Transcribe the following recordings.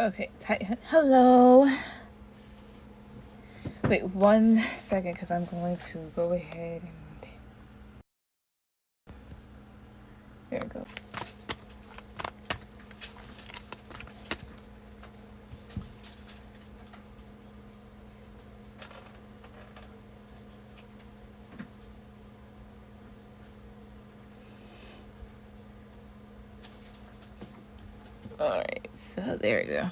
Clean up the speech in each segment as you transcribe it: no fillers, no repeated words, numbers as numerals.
Okay, hello. Wait 1 second, because I'm going to go ahead and there we go. All right, so there we go.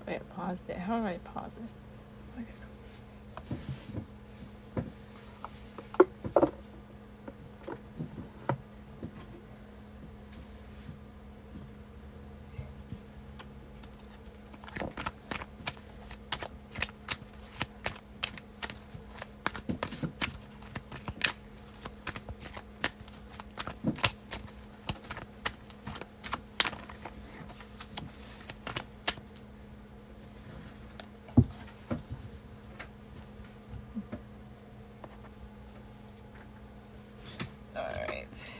Wait, pause it. How do I pause it? Okay. All right.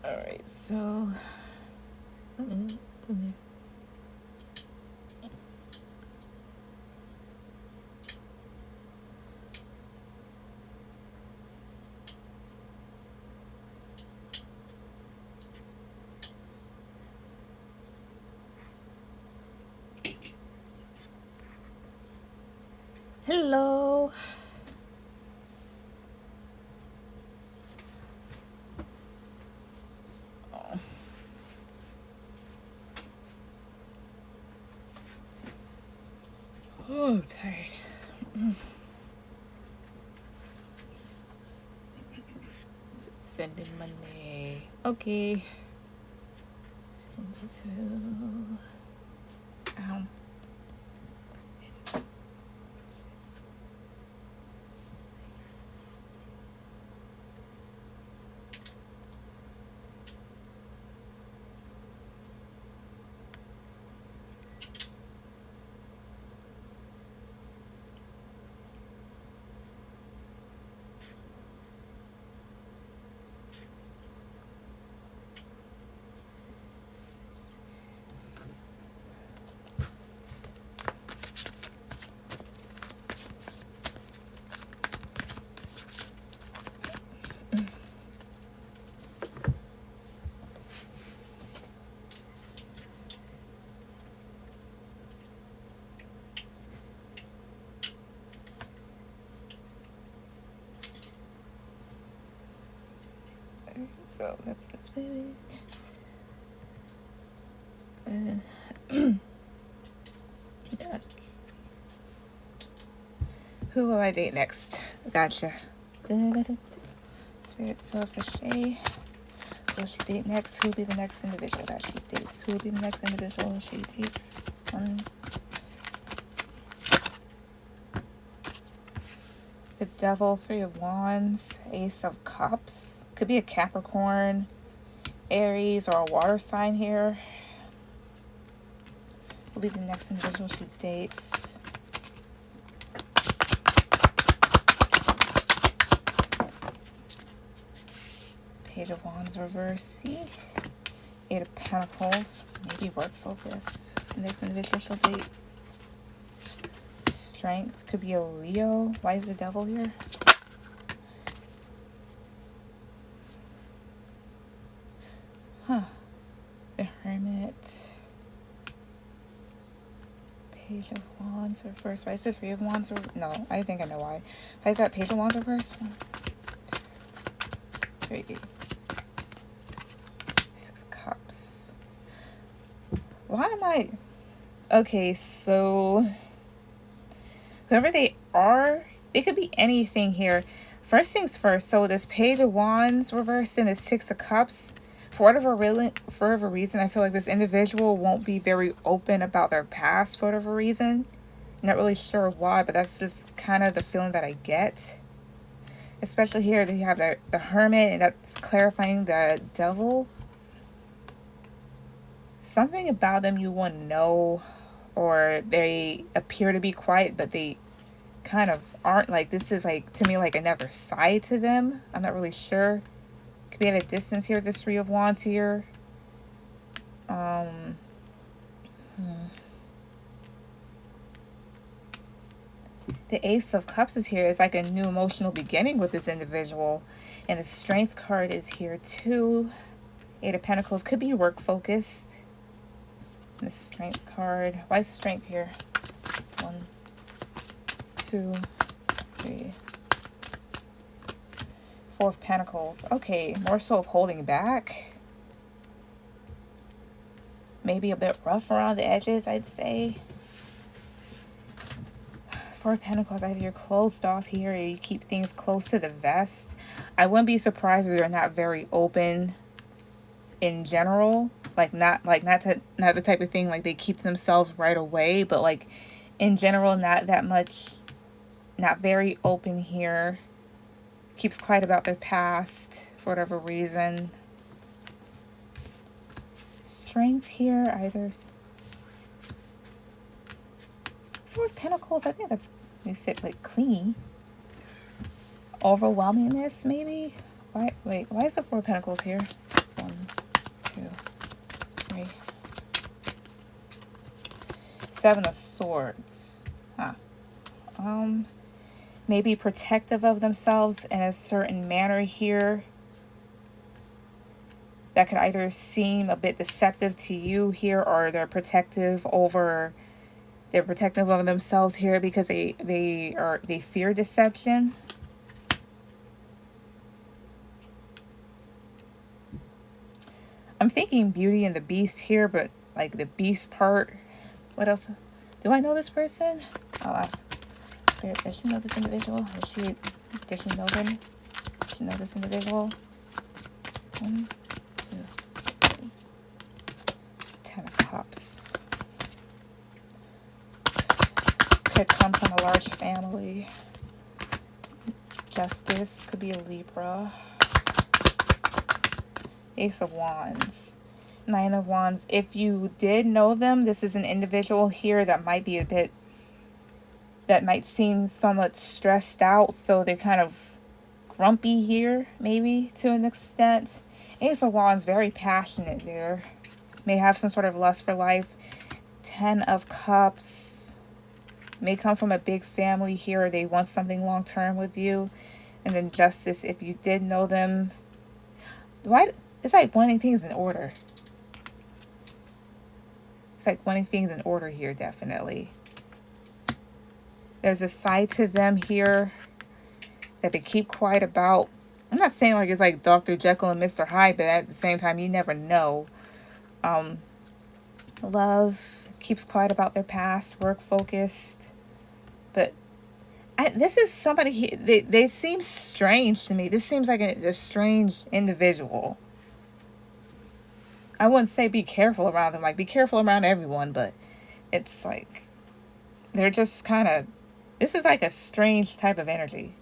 All right, so hello. Oh, I'm tired. Sending money. Okay. Send it through. Ow. So let's do it. Yeah. Who will I date next? Gotcha. Da-da-da-da. Spirit Silver Shay. Who will she date next? Who will be the next individual that she dates? Who will be the next individual she dates? The Devil, Three of Wands, Ace of Cups. Could be a Capricorn, Aries, or a water sign here. Who will be the next individual she dates? Page of Wands reverse. See? Eight of Pentacles. Maybe work focus. Who's the next individual she'll date? Strength. Could be a Leo. Why is the Devil here? Huh. The Hermit. Page of Wands reverse. Why is the Three of Wands? No, I think I know why. Why is that Page of Wands reverse? 3. 6 of Cups. Why am I... Okay, so... Whoever they are, it could be anything here. First things first, so this Page of Wands reversed and the 6 of Cups, for whatever reason, I feel like this individual won't be very open about their past for whatever reason. Not really sure why, but that's just kind of the feeling that I get. Especially here, they have the Hermit, and that's clarifying the Devil. Something about them you want to know, or they appear to be quiet, but they kind of aren't. Like, this is like, to me, like another side to them. I'm not really sure. Could be at a distance here, this Three of Wands here. The Ace of Cups is here. It's like a new emotional beginning with this individual. And the Strength card is here too. Eight of Pentacles could be work focused. And the Strength card. Why is Strength here? 1, 2, 3. 4 of Pentacles. Okay, more so of holding back. Maybe a bit rough around the edges, I'd say. 4 of Pentacles, either you're closed off here or you keep things close to the vest. I wouldn't be surprised if they're not very open in general. Like not the type of thing like they keep themselves right away, but like in general, not that much, not very open here. Keeps quiet about their past for whatever reason. Strength here, either 4 of Pentacles, I think that's, you said like clingy. Overwhelmingness, maybe? Why, wait, why is the 4 of Pentacles here? 1, 2, 3. 7 of Swords. Huh. Maybe protective of themselves in a certain manner here. That could either seem a bit deceptive to you here, or they're protective of themselves here because they fear deception. I'm thinking Beauty and the Beast here, but like the Beast part. What else? Do I know this person? I'll ask. Spirit, does she know this individual? Does she know them? Does she know this individual? 1, 2, 3. 10 of Cups. Could come from a large family. Justice could be a Libra. Ace of Wands. 9 of Wands. If you did know them, this is an individual here that might be a bit, that might seem somewhat stressed out, so they're kind of grumpy here, maybe, to an extent. Ace of Wands, very passionate there. May have some sort of lust for life. 10 of Cups. May come from a big family here, or they want something long-term with you. And then Justice, if you did know them. Why? It's like wanting things in order. It's like wanting things in order here, definitely. There's a side to them here that they keep quiet about. I'm not saying like it's like Dr. Jekyll and Mr. Hyde, but at the same time, you never know. Love keeps quiet about their past, work focused. But This is somebody, they seem strange to me. This seems like a strange individual. I wouldn't say be careful around them, like be careful around everyone, but it's like they're just kind of, this is like a strange type of energy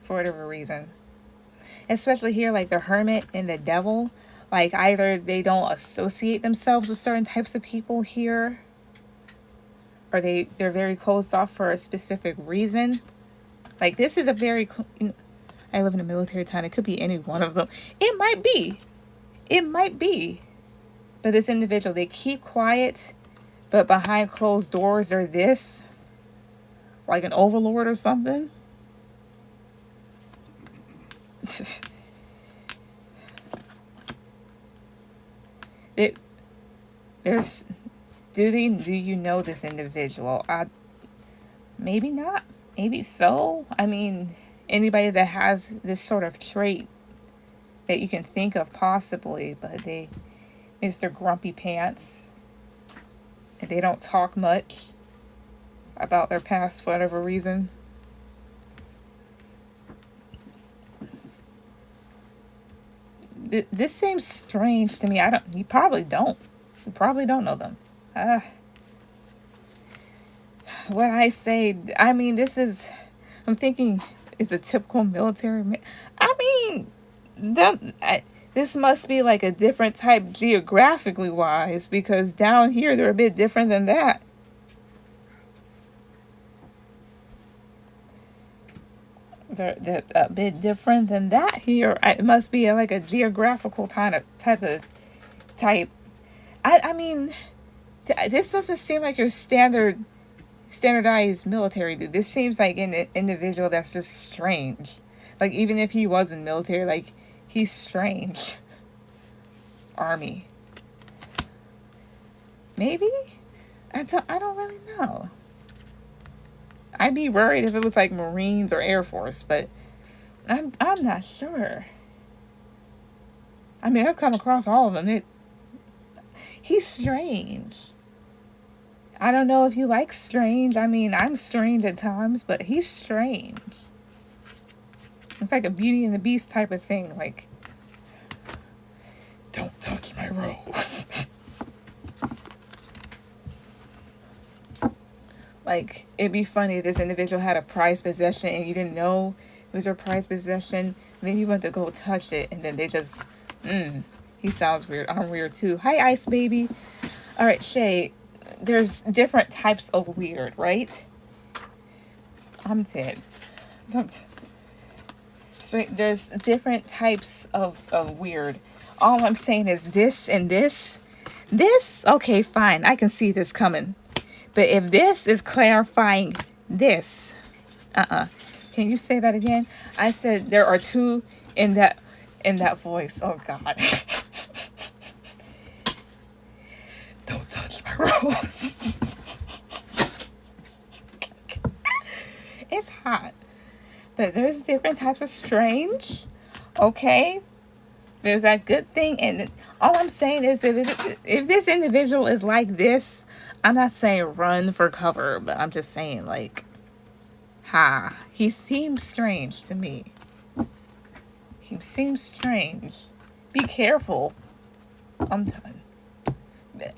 for whatever reason. Especially here, like the hermit and the devil, like either they don't associate themselves with certain types of people here, or they're very closed off for a specific reason. Like this is a very, I live in a military town. It could be any one of them. It might be. It might be. But this individual, they keep quiet, but behind closed doors, they're this, like an overlord or something. it there's do you know this individual? Maybe not. Maybe so. I mean, anybody that has this sort of trait that you can think of possibly, but Mr. Grumpy Pants, and they don't talk much about their past for whatever reason. This seems strange to me. You probably don't. You probably don't know them. What I say, I mean, I'm thinking, it's a typical military man. I mean, this must be like a different type geographically wise, because down here they're a bit different than that. They're a bit different than that here. It must be like a geographical type. I mean, this doesn't seem like your standardized military dude. This seems like an individual that's just strange. Like even if he wasn't military, like he's strange. Army. Maybe? I don't really know. I'd be worried if it was like Marines or Air Force, but I'm not sure. I mean, I've come across all of them. He's strange. I don't know if you like strange. I mean, I'm strange at times, but he's strange. It's like a Beauty and the Beast type of thing. Like, don't touch my rose. Like, it'd be funny if this individual had a prized possession and you didn't know it was her prized possession. And then you went to go touch it, and then they just, he sounds weird. I'm weird too. Hi, Ice Baby. All right, Shay, there's different types of weird, right? I'm dead. There's different types of weird. All I'm saying is this and this. This, okay, fine. I can see this coming. But if this is clarifying this, Can you say that again? I said there are two in that voice. Oh God. Don't touch my rose. It's hot. But there's different types of strange. Okay? There's that good thing, and all I'm saying is if this individual is like this, I'm not saying run for cover, but I'm just saying like, he seems strange to me. He seems strange. Be careful. I'm done.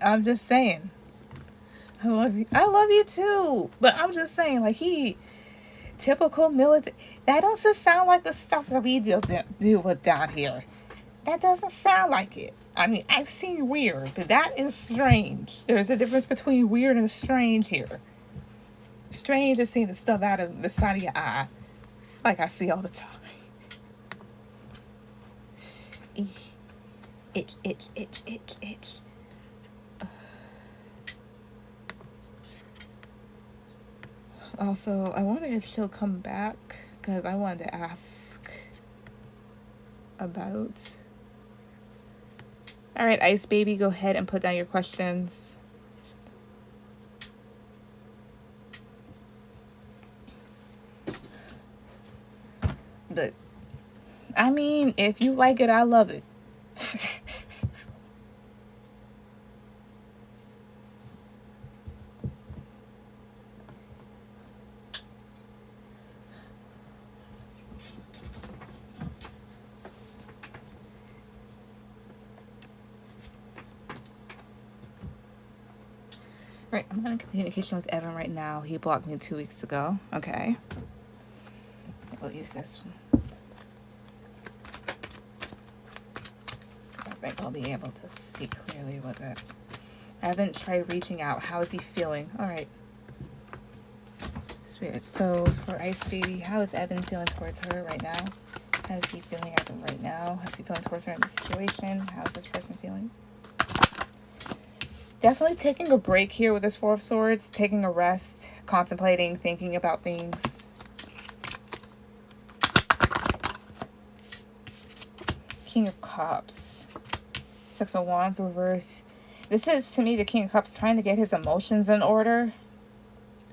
I'm just saying. I love you. I love you too. But I'm just saying, like, typical military. That doesn't sound like the stuff that we deal with down here. That doesn't sound like it. I mean, I've seen weird, but that is strange. There's a difference between weird and strange here. Strange is seeing the stuff out of the side of your eye, like I see all the time. Itch, itch, itch, itch, itch. Also, I wonder if she'll come back, because I wanted to ask about... All right, Ice Baby, go ahead and put down your questions. But, I mean, if you like it, I love it. Right, I'm in communication with Evan right now. He blocked me 2 weeks ago. Okay. We'll use this one. I think I'll be able to see clearly with it. I haven't tried reaching out. How is he feeling? All right. Spirit. So for Ice Baby, how is Evan feeling towards her right now? How is he feeling as of right now? How's he feeling towards her in this situation? How is this person feeling? Definitely taking a break here with this Four of Swords. Taking a rest. Contemplating. Thinking about things. King of Cups. Six of Wands reverse. This is, to me, the King of Cups trying to get his emotions in order.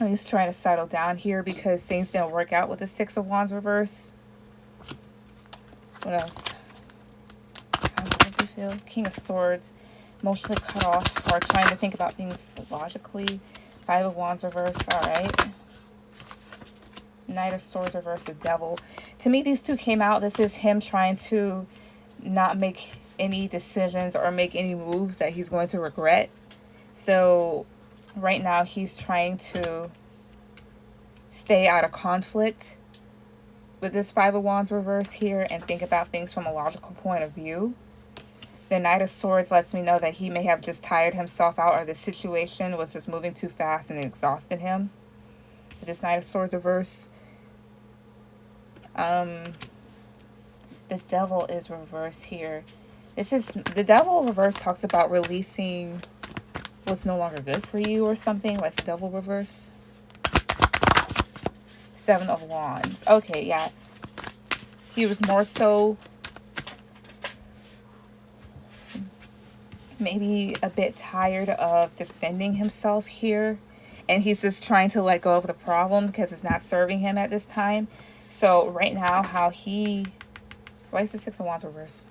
And he's trying to settle down here because things didn't work out with the Six of Wands reverse. What else? How does he feel? King of Swords. Emotionally cut off or trying to think about things logically. Five of Wands reverse. Alright. Knight of Swords reverse. The Devil. To me, these two came out. This is him trying to not make any decisions or make any moves that he's going to regret. So right now he's trying to stay out of conflict with this Five of Wands reverse here and think about things from a logical point of view. The Knight of Swords lets me know that he may have just tired himself out or the situation was just moving too fast and it exhausted him. With this Knight of Swords reverse. The Devil is reversed here. This is, the Devil reverse talks about releasing what's no longer good for you or something. What's the Devil reverse? Seven of Wands. Okay, yeah. He was more so maybe a bit tired of defending himself here. And he's just trying to let go of the problem because it's not serving him at this time. So right now, how he... Why is the Six of Wands reverse?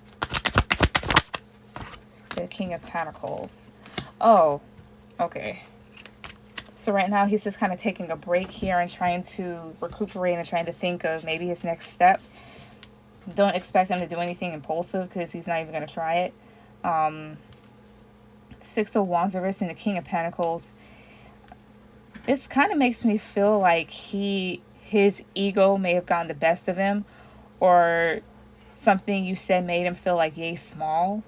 The King of Pentacles. Oh, okay. So right now he's just kind of taking a break here and trying to recuperate and trying to think of maybe his next step. Don't expect him to do anything impulsive because he's not even going to try it. Six of Wands reverse and the King of Pentacles. This kind of makes me feel like his ego may have gotten the best of him, or something you said made him feel like yay small.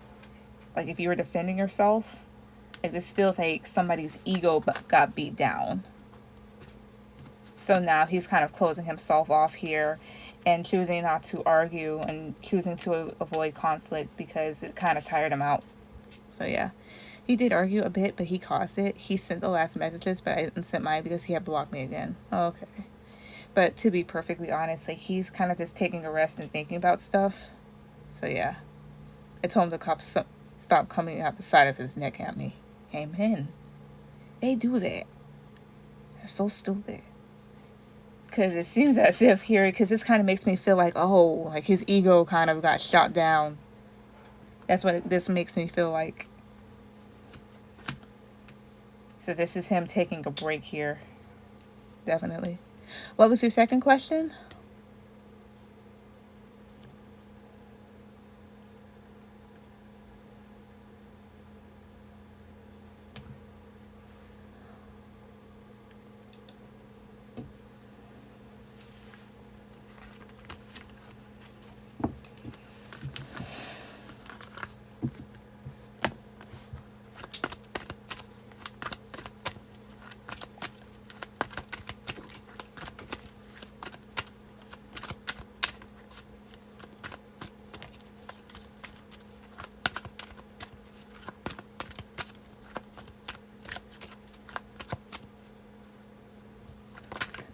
Like if you were defending yourself. Like this feels like somebody's ego got beat down. So now he's kind of closing himself off here and choosing not to argue and choosing to avoid conflict because it kind of tired him out. So yeah, he did argue a bit, but he caused it. He sent the last messages, but I didn't send mine because he had blocked me again. Oh, okay. But to be perfectly honest, like he's kind of just taking a rest and thinking about stuff. So yeah, I told him the cops stop coming out the side of his neck at me. Amen. They do that. That's so stupid. Because it seems as if here, because this kind of makes me feel like, oh, like his ego kind of got shot down. That's what this makes me feel like. So this is him taking a break here. Definitely. What was your second question?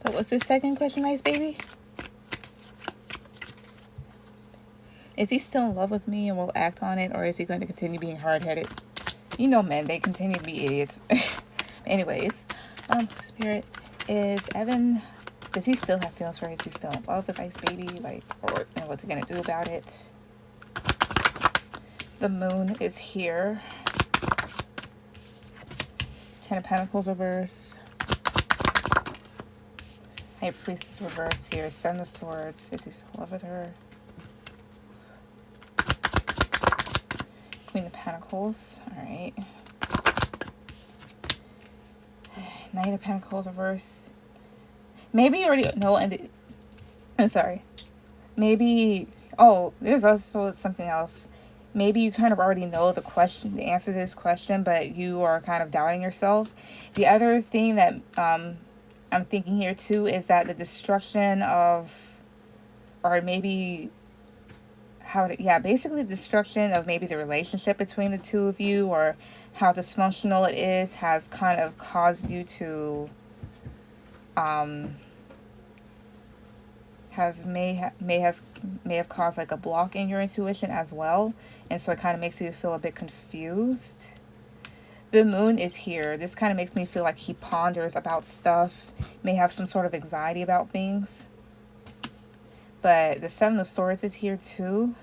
But what's your second question, Ice Baby? Is he still in love with me and will act on it, or is he going to continue being hard-headed? You know men, they continue to be idiots. Anyways, Spirit, is Evan, does he still have feelings for her? Is he still in love with Ice Baby? Like, or and what's he gonna do about it? The Moon is here. Ten of Pentacles reverse. High Priestess reverse here. Seven of Swords. Is he still in love with her? Queen of Pentacles. Alright. Knight of Pentacles reverse. Maybe you already know, and I'm sorry. Maybe, oh, there's also something else. Maybe you kind of already know the question, the answer to this question, but you are kind of doubting yourself. The other thing that I'm thinking here too is that the destruction of, or maybe basically the destruction of maybe the relationship between the two of you, or how dysfunctional it is, has kind of caused you to, may have caused like a block in your intuition as well, and so it kind of makes you feel a bit confused. The moon is here. This kind of makes me feel like he ponders about stuff, may have some sort of anxiety about things. But the Seven of Swords is here too.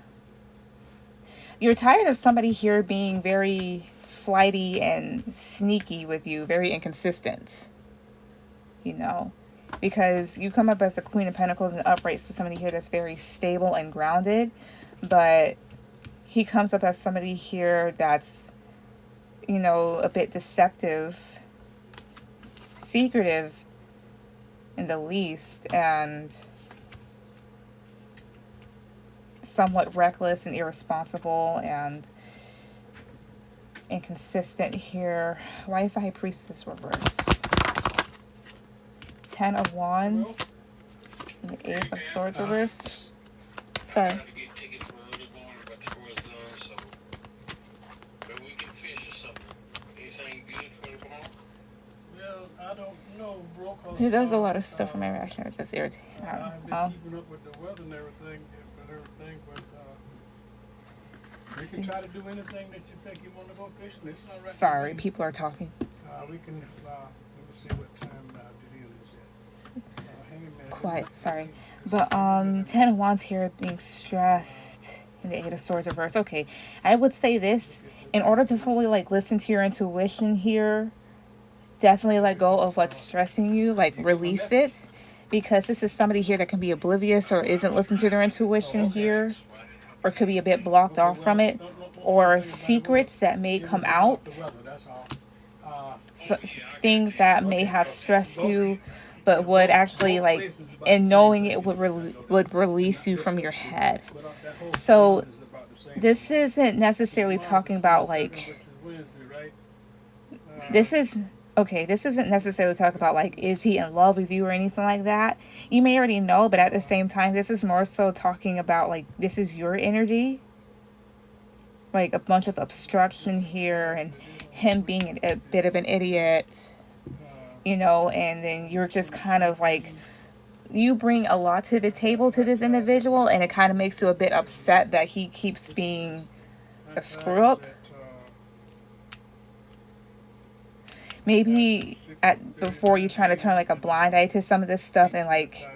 You're tired of somebody here being very flighty and sneaky with you, very inconsistent, you know, because you come up as the Queen of Pentacles and upright, so somebody here that's very stable and grounded, but he comes up as somebody here that's, you know, a bit deceptive, secretive in the least, and somewhat reckless and irresponsible and inconsistent here. Why is the High Priestess reversed? 10 of Wands and the 8 of Swords reversed. Sorry. He does a lot of stuff for my reaction. It just irritates. I've been keeping up with the weather and everything, but we can try to do anything that you think you want to go fishing. It's not right. Sorry, people are talking. We can, let me see what time it is yet. Quiet, sorry. But 10 of Wands here being stressed and the 8 of Swords reversed. Okay, I would say this, in order to fully like listen to your intuition here, definitely let go of what's stressing you, like release it, because this is somebody here that can be oblivious or isn't listening to their intuition here, or could be a bit blocked off from it, or secrets that may come out, so, things that may have stressed you, but would actually like, and knowing it would release you from your head. So this isn't necessarily talking about like, this isn't necessarily talking about like, is he in love with you or anything like that. You may already know, but at the same time, this is more so talking about like, this is your energy. Like a bunch of obstruction here and him being a bit of an idiot, you know, and then you're just kind of like, you bring a lot to the table to this individual, and it kind of makes you a bit upset that he keeps being a screw up. Maybe before you trying to turn like a blind eye to some of this stuff and like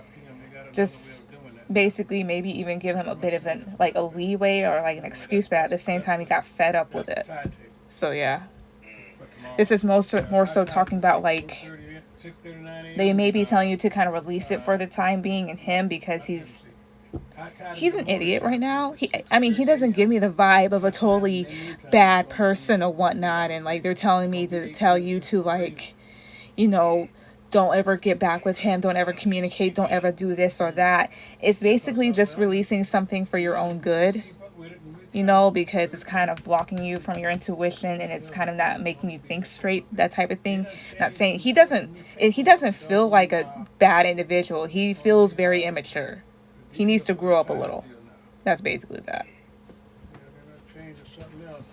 just basically maybe even give him a bit of a leeway or like an excuse, but at the same time he got fed up with it. So yeah, this is more so talking about like, they may be telling you to kind of release it for the time being in him, because he's an idiot right now. He doesn't give me the vibe of a totally bad person or whatnot, and like they're telling me to tell you to like, you know, don't ever get back with him, don't ever communicate, don't ever do this or that. It's basically just releasing something for your own good, you know, because it's kind of blocking you from your intuition, and it's kind of not making you think straight, that type of thing. Not saying he doesn't feel like a bad individual. He feels very immature. He needs to grow up a little. That's basically that. Change or something else.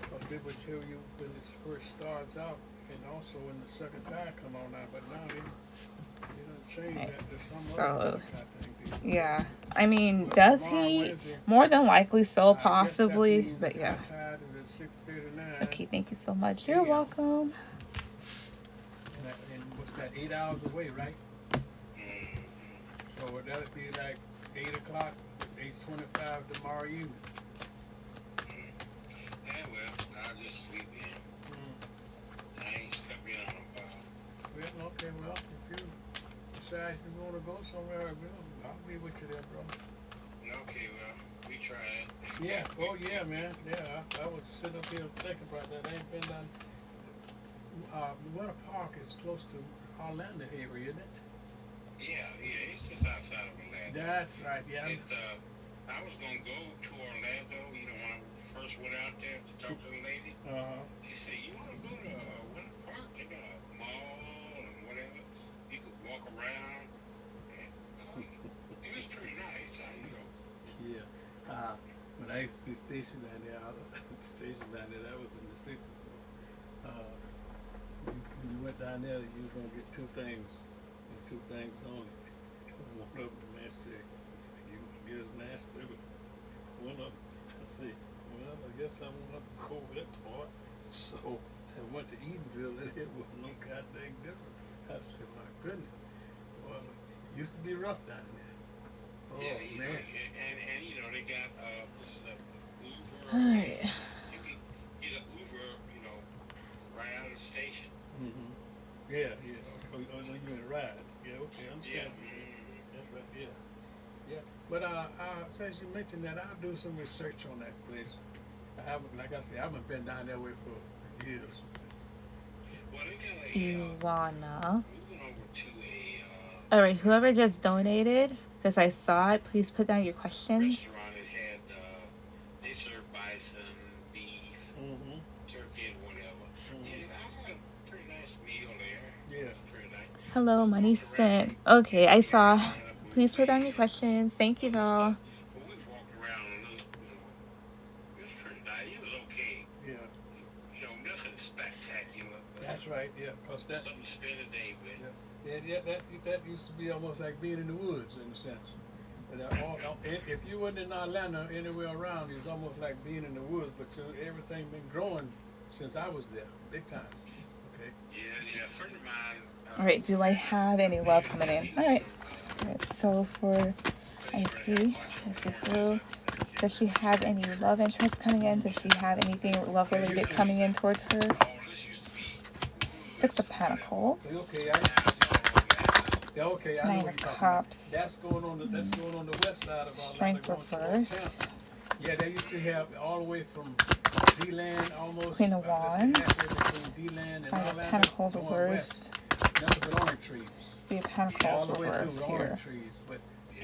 Because they would tell you when it first starts out, and also when the second time come on out, but now they don't change that to some other thing. Yeah. I mean, does he? More than likely so, possibly. But yeah. Okay, thank you so much. You're welcome. And what's that, 8 hours away, right? So that'd be like 8 o'clock, 8:25 tomorrow evening. Yeah, well, I'll just sleep in. I ain't stuck in on no bar. Well, okay, well, if you decide you want to go somewhere, I'll be with you there, bro. Okay, well, we try it. Yeah, oh yeah, man. Yeah, I was sitting up here thinking about that. I ain't been done. Winter Park is close to Orlando area, isn't it? Yeah, yeah, it's just outside of Orlando. That's right. Yeah. I was gonna go to Orlando, you know, when I first went out there to talk to the lady. She said, "You want to go to Winter Park? They got a mall and whatever. You could walk around." And, it was pretty nice. You know. Yeah. When I used to be stationed down there, that was in the 60s. When you went down there, you was gonna get two things, and two things only. One of them, man said, "You get his Nashville." One of them, I said, "Well, I guess I'm gonna have to go with that part." So I went to Edenville, and it was no goddamn different. I said, "My goodness, well, it used to be rough down there." Oh Yeah, you know, man. and you know they got this Uber. Alright. You can get an Uber, you know, right out of the station. Mm-hmm. Yeah, yeah. Oh, no, you in a ride. Yeah, okay, I'm Yeah. saying. That's right, yeah. Yeah. But since you mentioned that, I'll do some research on that place. I haven't, like I said, I haven't been down that way for years. Well, they got a Iwana. moving over to Alright, whoever just donated, because I saw it, please put down your questions. restaurant that had they serve bison, beef, Mm-hmm. turkey, and whatever. Yeah, I had a pretty nice meal there. Yeah. It was pretty nice. Hello, money sent. Okay, I saw. Please put down your questions. Thank you, though. But we walked around a little, you know, it was pretty nice. It was okay. Yeah. You know, nothing spectacular. But That's right, yeah. Cause that, something to spend a day with. that used to be almost like being in the woods in a sense. But if you wasn't in Atlanta, anywhere around, it was almost like being in the woods. But everything been growing since I was there, big time. Okay. Yeah, a friend of mine. Alright, do I have any love coming in? Alright. So for I see through. Does she have any love interest coming in? Does she have anything love related coming in towards her? Six of Pentacles. Okay, I know Nine what of you're talking about. Cups. That's going on the west side of Strength Atlanta, going towards reverse. Tampa. Yeah, they used to have all the way from D-Land almost. Queen of Wands. Between D-Land and Five of Orlando, Pentacles going reverse. west. Nothing but orange trees. Three of All Pentacles the way through reverse with here. orange trees. But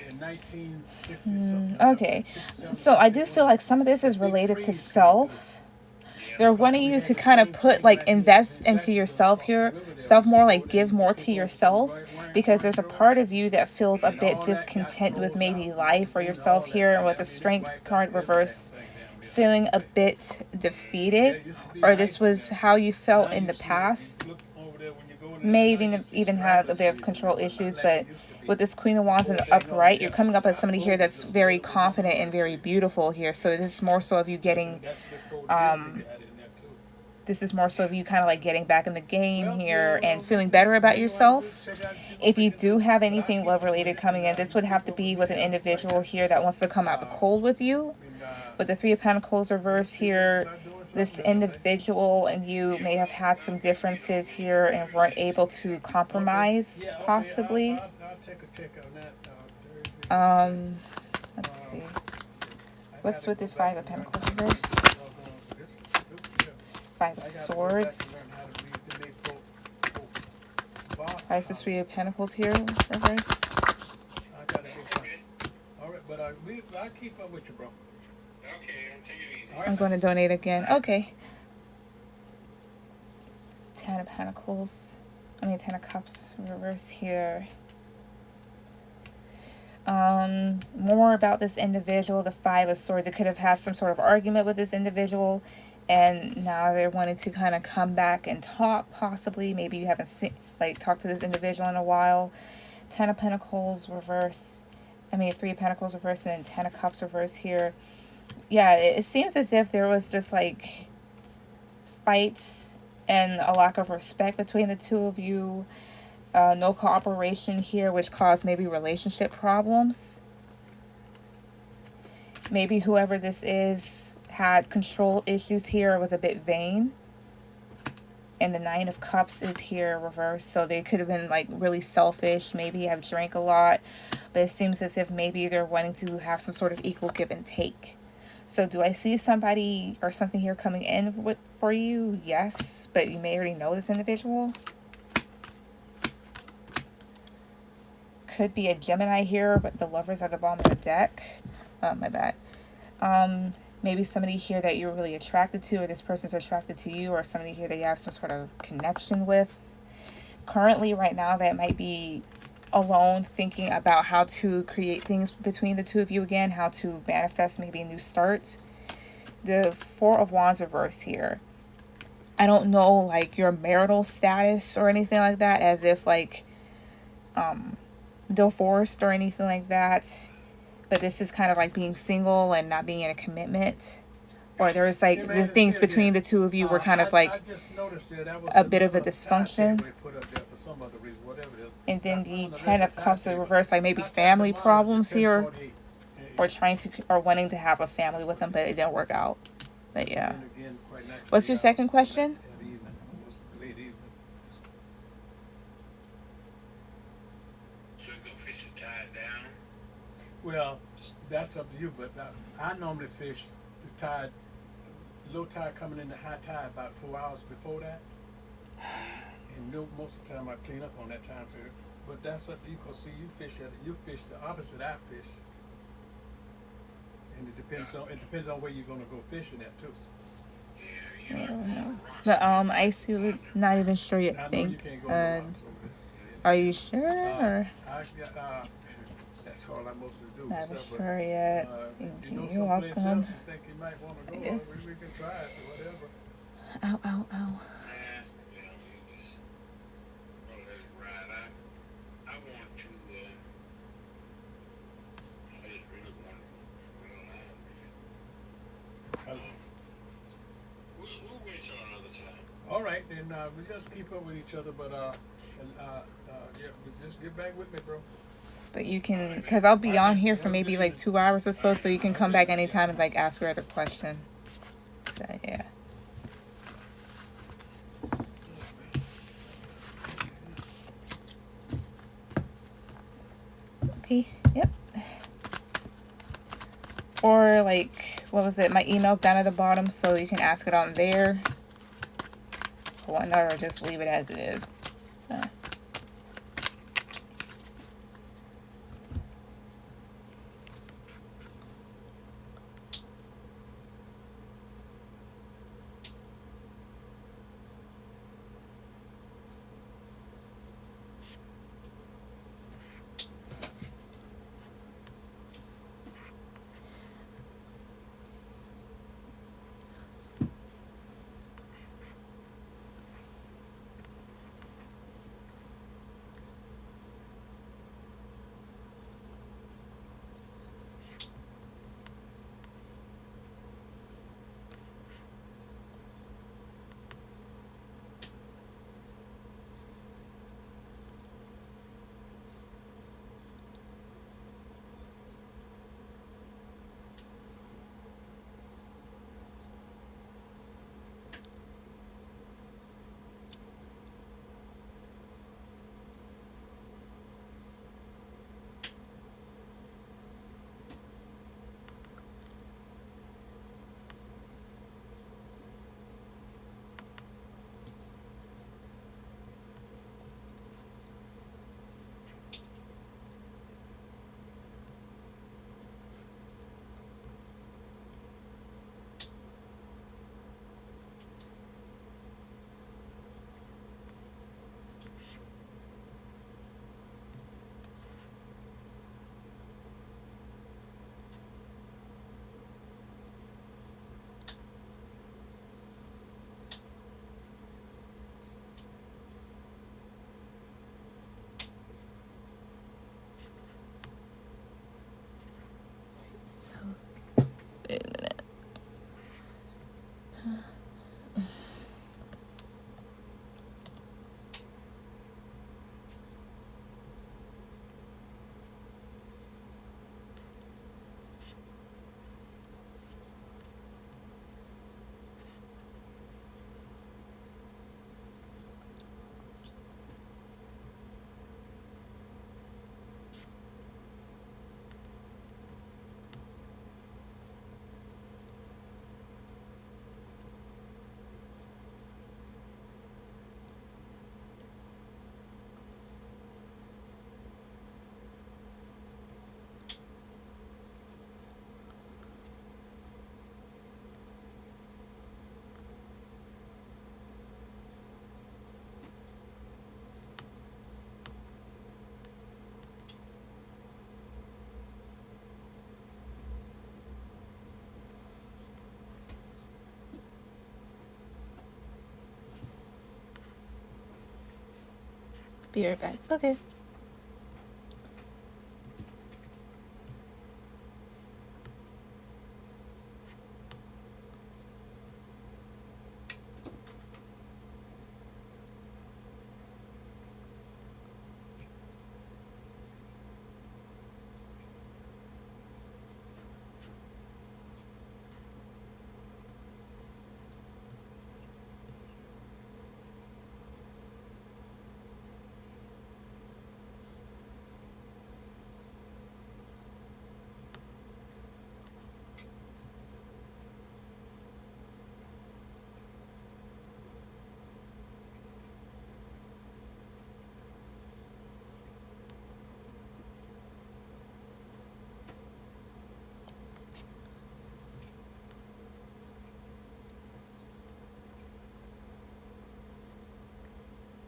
in 1960 something. Okay, so I do feel like some of this is related to self. They're wanting you to kind of put like invest into yourself here, self more like give more to yourself, because there's a part of you that feels a bit discontent with maybe life or yourself here, and with the Strength card reverse, feeling a bit defeated, or this was how you felt in the past. May even have a bit of control issues, but with this Queen of Wands in the upright, you're coming up as somebody here that's very confident and very beautiful here. So this is more so of you getting, this is more so of you kind of like getting back in the game here and feeling better about yourself. If you do have anything love related coming in, this would have to be with an individual here that wants to come out the cold with you. With the Three of Pentacles reverse here, this individual and you may have had some differences here and weren't able to compromise, possibly. Let's see. What's with this Five of Pentacles reverse? Five of Swords. Why is the Three of Pentacles here reverse? All right, but I'll keep up with you, bro. Okay, take it easy. I'm going to donate again. Okay. Ten of Pentacles. Ten of Cups reverse here. More about this individual, the Five of Swords. It could have had some sort of argument with this individual, and now they're wanting to kind of come back and talk, possibly. Maybe you haven't talked to this individual in a while. Ten of Pentacles reverse. Three of Pentacles reverse, and then Ten of Cups reverse here. Yeah, it seems as if there was just like fights and a lack of respect between the two of you. No cooperation here, which caused maybe relationship problems. Maybe whoever this is had control issues here, or was a bit vain. And the Nine of Cups is here reversed, so they could have been like really selfish, maybe have drank a lot, but it seems as if maybe they're wanting to have some sort of equal give and take. So do I see somebody or something here coming in for you? Yes, but you may already know this individual. Could be a Gemini here, but the Lovers at the bottom of the deck. Oh, my bad. Maybe somebody here that you're really attracted to, or this person's attracted to you, or somebody here that you have some sort of connection with. Currently, right now, that might be alone thinking about how to create things between the two of you again, how to manifest maybe a new start. The Four of Wands reverse here. I don't know, like, your marital status or anything like that, as if, like, divorced or anything like that. But this is kind of like being single and not being in a commitment. Or there's like the things between the two of you were kind of like a bit of a dysfunction. And then the Ten of Cups in reverse, like maybe family problems here, or trying to, or wanting to have a family with them, but it didn't work out. But yeah. What's your second question? Well, that's up to you, but I normally fish the tide, low tide coming into high tide about 4 hours before that. And most of the time I clean up on that time period. But that's up to you, because see, you fish the opposite I fish. And it depends on where you're gonna go fishing at too. Yeah. But I see, not even sure yet. I know Think. you can't go nowhere, Are you sure? Or? That's all I mostly do. Not sure yet. Thank you. You're welcome. Think you might want to go, Yes. we can try it or whatever. Ow, ow, ow. We'll wait till another time. All right, then we just keep up with each other, but yeah, but just get back with me, bro. But you can, because I'll be on here for maybe like 2 hours or so, so you can come back anytime and like ask your other question. So yeah. Okay, yep. Or like, what was it? My email's down at the bottom, so you can ask it on there. Or not, or just leave it as it is. Wait a minute. Be right back. Okay.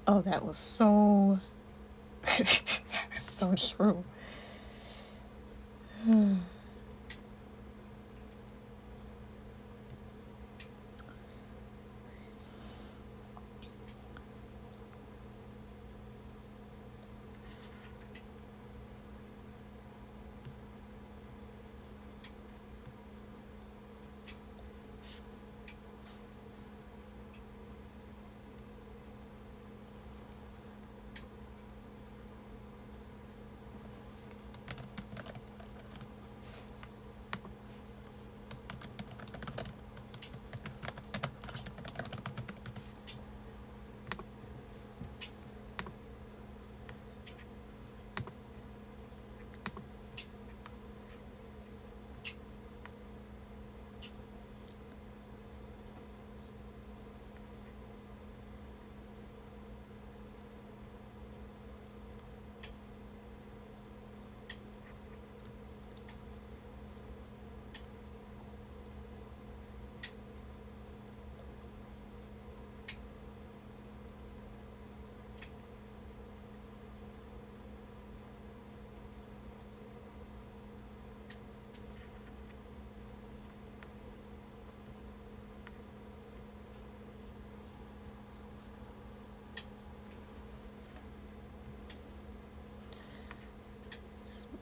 Oh, that was so so true.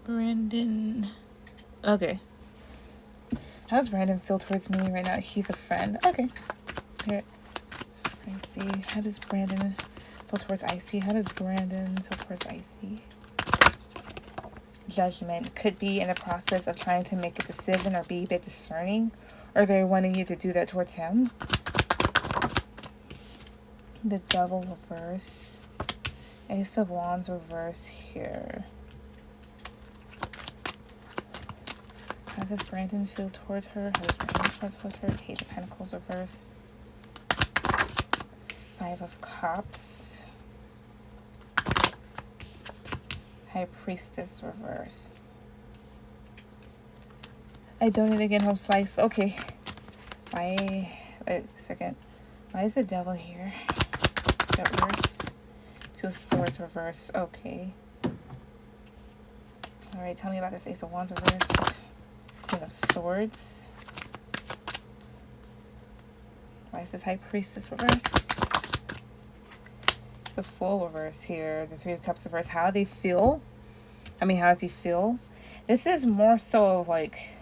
Brandon. Okay. How does Brandon feel towards me right now? He's a friend. Okay. Spirit. Icy. How does Brandon feel towards Icy? How does Brandon feel towards Icy? Judgment. Could be in the process of trying to make a decision or be a bit discerning. Or they're wanting you to do that towards him. The Devil reverse. Ace of Wands reverse here. How does Brandon feel towards her? How does Brandon feel towards her? Page of Pentacles reverse. Five of Cups. High Priestess reverse. I donate again, home slice. Okay. Wait a second. Why is the Devil here? Reverse. Two of Swords reverse. Okay. Alright, tell me about this Ace of Wands reverse. Queen of Swords. Why is this High Priestess reverse? The Fool reverse here. The Three of Cups reverse. How do they feel? I mean, how does he feel? This is more so of like...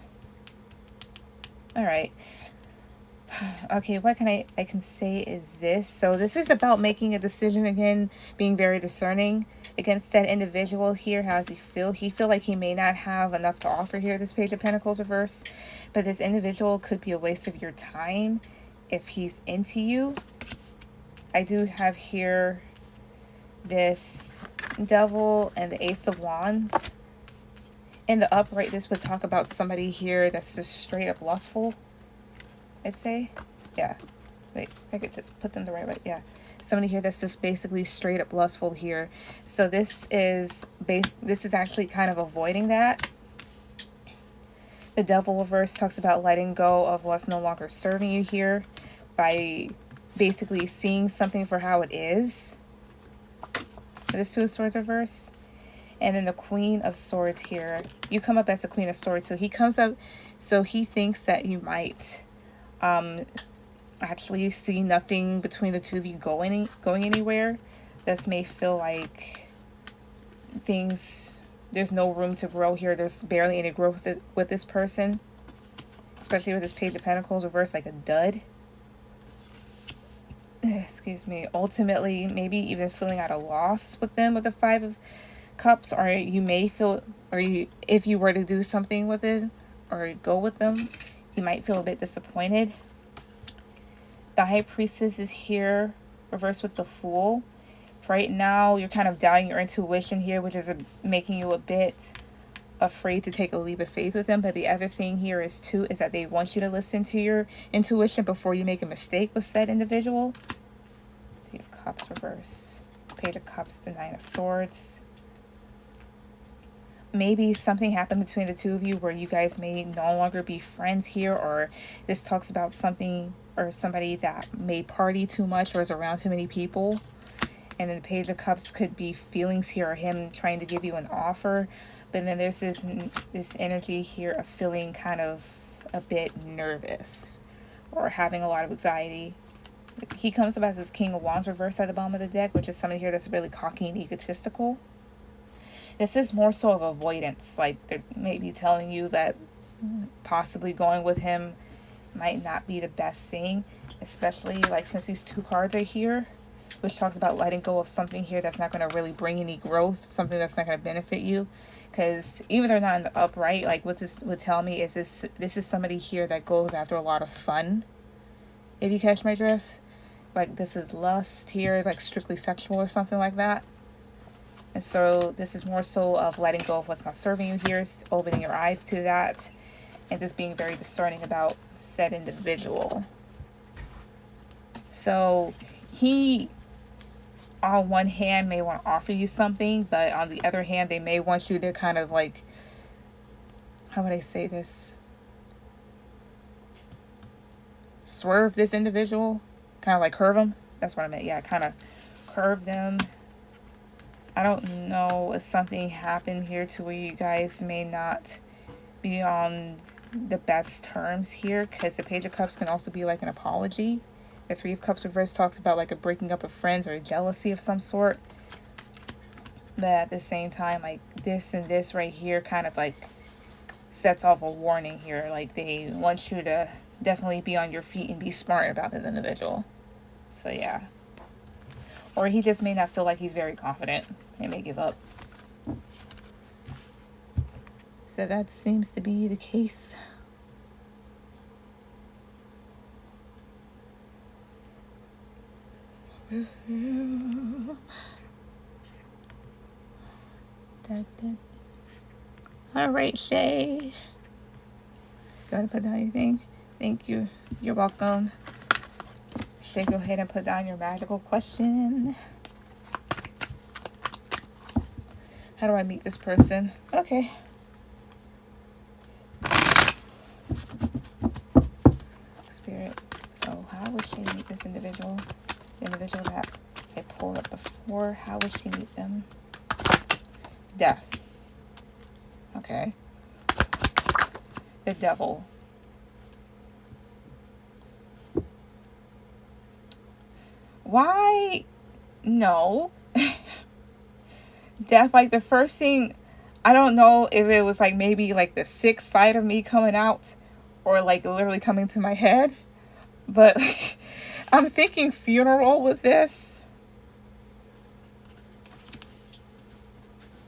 Alright. Okay, what can I can say is this. So this is about making a decision again, being very discerning against that individual here. How does he feel? He feel like he may not have enough to offer here, this Page of Pentacles reverse. But this individual could be a waste of your time if he's into you. I do have here this Devil and the Ace of Wands. In the upright, this would talk about somebody here that's just straight up lustful, I'd say. Yeah. Wait, I could just put them the right way. Yeah. Somebody here that's just basically straight up lustful here. So this is actually kind of avoiding that. The Devil reverse talks about letting go of what's no longer serving you here by basically seeing something for how it is. This Two of Swords reverse. And then the Queen of Swords here. You come up as the Queen of Swords. So he comes up, so he thinks that you might actually see nothing between the two of you going anywhere. This may feel like there's no room to grow here. There's barely any growth with this person, especially with this Page of Pentacles reversed like a dud. Excuse me. Ultimately, maybe even feeling at a loss with them with the Five of Cups, or you may feel, if you were to do something with it or go with them, you might feel a bit disappointed. The High Priestess is here, reversed with the Fool. Right now, you're kind of doubting your intuition here, which is making you a bit afraid to take a leap of faith with them. But the other thing here is that they want you to listen to your intuition before you make a mistake with said individual. Three of Cups reverse. Page of Cups to Nine of Swords. Maybe something happened between the two of you where you guys may no longer be friends here, or this talks about something or somebody that may party too much or is around too many people. And then the Page of Cups could be feelings here, or him trying to give you an offer. But then there's this energy here of feeling kind of a bit nervous or having a lot of anxiety. He comes up as this King of Wands reversed at the bottom of the deck, which is somebody here that's really cocky and egotistical. This is more so of avoidance. Like, they're maybe telling you that possibly going with him might not be the best thing, especially like since these two cards are here, which talks about letting go of something here that's not going to really bring any growth, something that's not going to benefit you. Because even they're not in the upright, like what this would tell me is this is somebody here that goes after a lot of fun, if you catch my drift. Like, this is lust here, like strictly sexual or something like that. And so this is more so of letting go of what's not serving you here, opening your eyes to that, and just being very discerning about said individual. So he, on one hand, may want to offer you something, but on the other hand, they may want you to kind of like, how would I say this? Swerve this individual, kind of like curve them. That's what I meant. Yeah, kind of curve them. I don't know if something happened here to where you guys may not be on the best terms here, because the Page of Cups can also be like an apology. The Three of Cups reverse talks about like a breaking up of friends or a jealousy of some sort. But at the same time, like this and this right here kind of like sets off a warning here. Like, they want you to definitely be on your feet and be smart about this individual. So yeah. Or he just may not feel like he's very confident and may give up. So that seems to be the case. All right, Shay. Gotta put down anything? Thank you. You're welcome. Shay, go ahead and put down your magical question. How do I meet this person? Okay. Spirit. So how would she meet this individual? The individual that I pulled up before. How would she meet them? Death. Okay. The Devil. Why? No. Death, like the first thing, I don't know if it was like maybe like the sixth side of me coming out or like literally coming to my head, but I'm thinking funeral with this.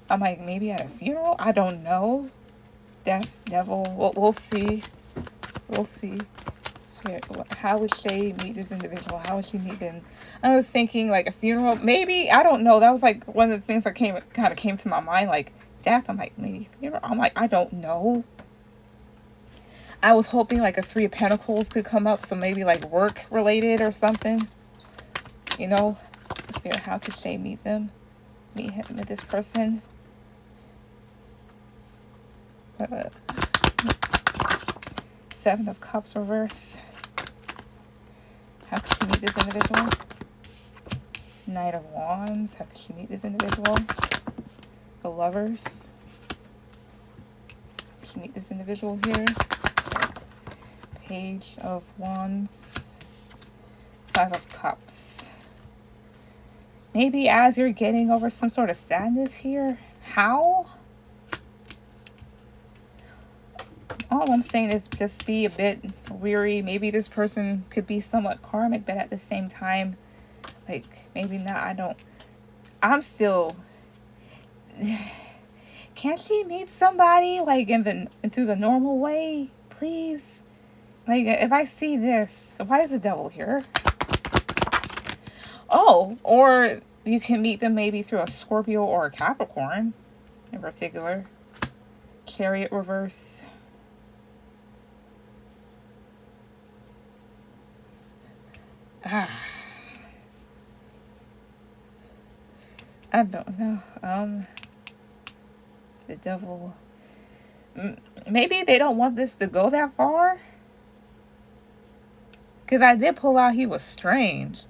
I'm like, maybe at a funeral? I don't know. Death, Devil, we'll see. We'll see. Spirit, how would Shay meet this individual? How would she meet them? I was thinking like a funeral, maybe. I don't know. That was like one of the things that kind of came to my mind. Like death, I'm like, maybe funeral. I'm like, I don't know. I was hoping like a Three of Pentacles could come up, so maybe like work related or something. You know, Spirit, how could Shay meet them? Meet him, meet this person. Seven of Cups reverse. How could she meet this individual? Knight of Wands. How could she meet this individual? The Lovers. How could she meet this individual here? Page of Wands. Five of Cups. maybe as you're getting over some sort of sadness here. How? All I'm saying is just be a bit weary. Maybe this person could be somewhat karmic, but at the same time, like, maybe not. I'm still, can't she meet somebody like through the normal way, please? Like, if I see this, why is the devil here? Oh, or you can meet them maybe through a Scorpio or a Capricorn in particular. Chariot reverse. I don't know. The devil. Maybe they don't want this to go that far. Because I did pull out he was strange.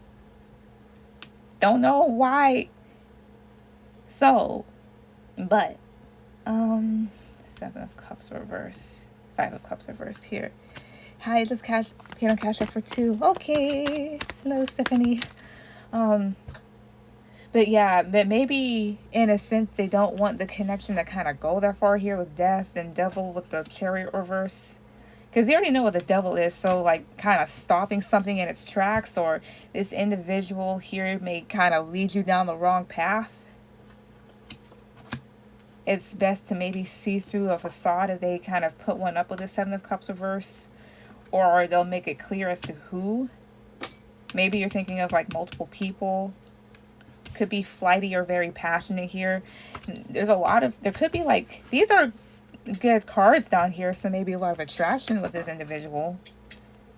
Don't know why. So, but, 7 of Cups reverse. 5 of Cups reverse here. Hi, just paid on Cash App for 2. Okay. Hello, Stephanie. But yeah, but maybe in a sense they don't want the connection to kind of go that far here with Death and Devil with the Chariot reverse. Because you already know what the devil is, so like kind of stopping something in its tracks, or this individual here may kind of lead you down the wrong path. It's best to maybe see through a facade if they kind of put one up with the 7 of Cups reverse, or they'll make it clear as to who. Maybe you're thinking of like multiple people. Could be flighty or very passionate here. There could be like, these are good cards down here, so maybe a lot of attraction with this individual,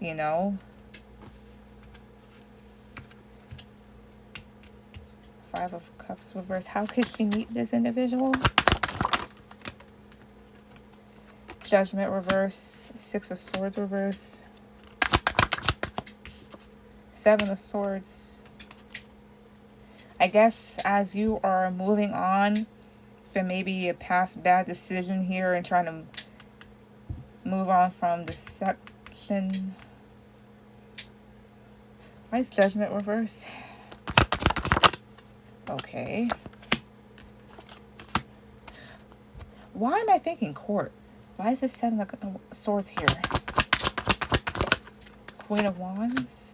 you know. 5 of Cups reverse. How could she meet this individual? Judgment reverse. 6 of Swords reverse. 7 of Swords. I guess as you are moving on from maybe a past bad decision here and trying to move on from deception. Why is Judgment reverse? Okay. Why am I thinking Court? Why is this 7 of Swords here? Queen of Wands.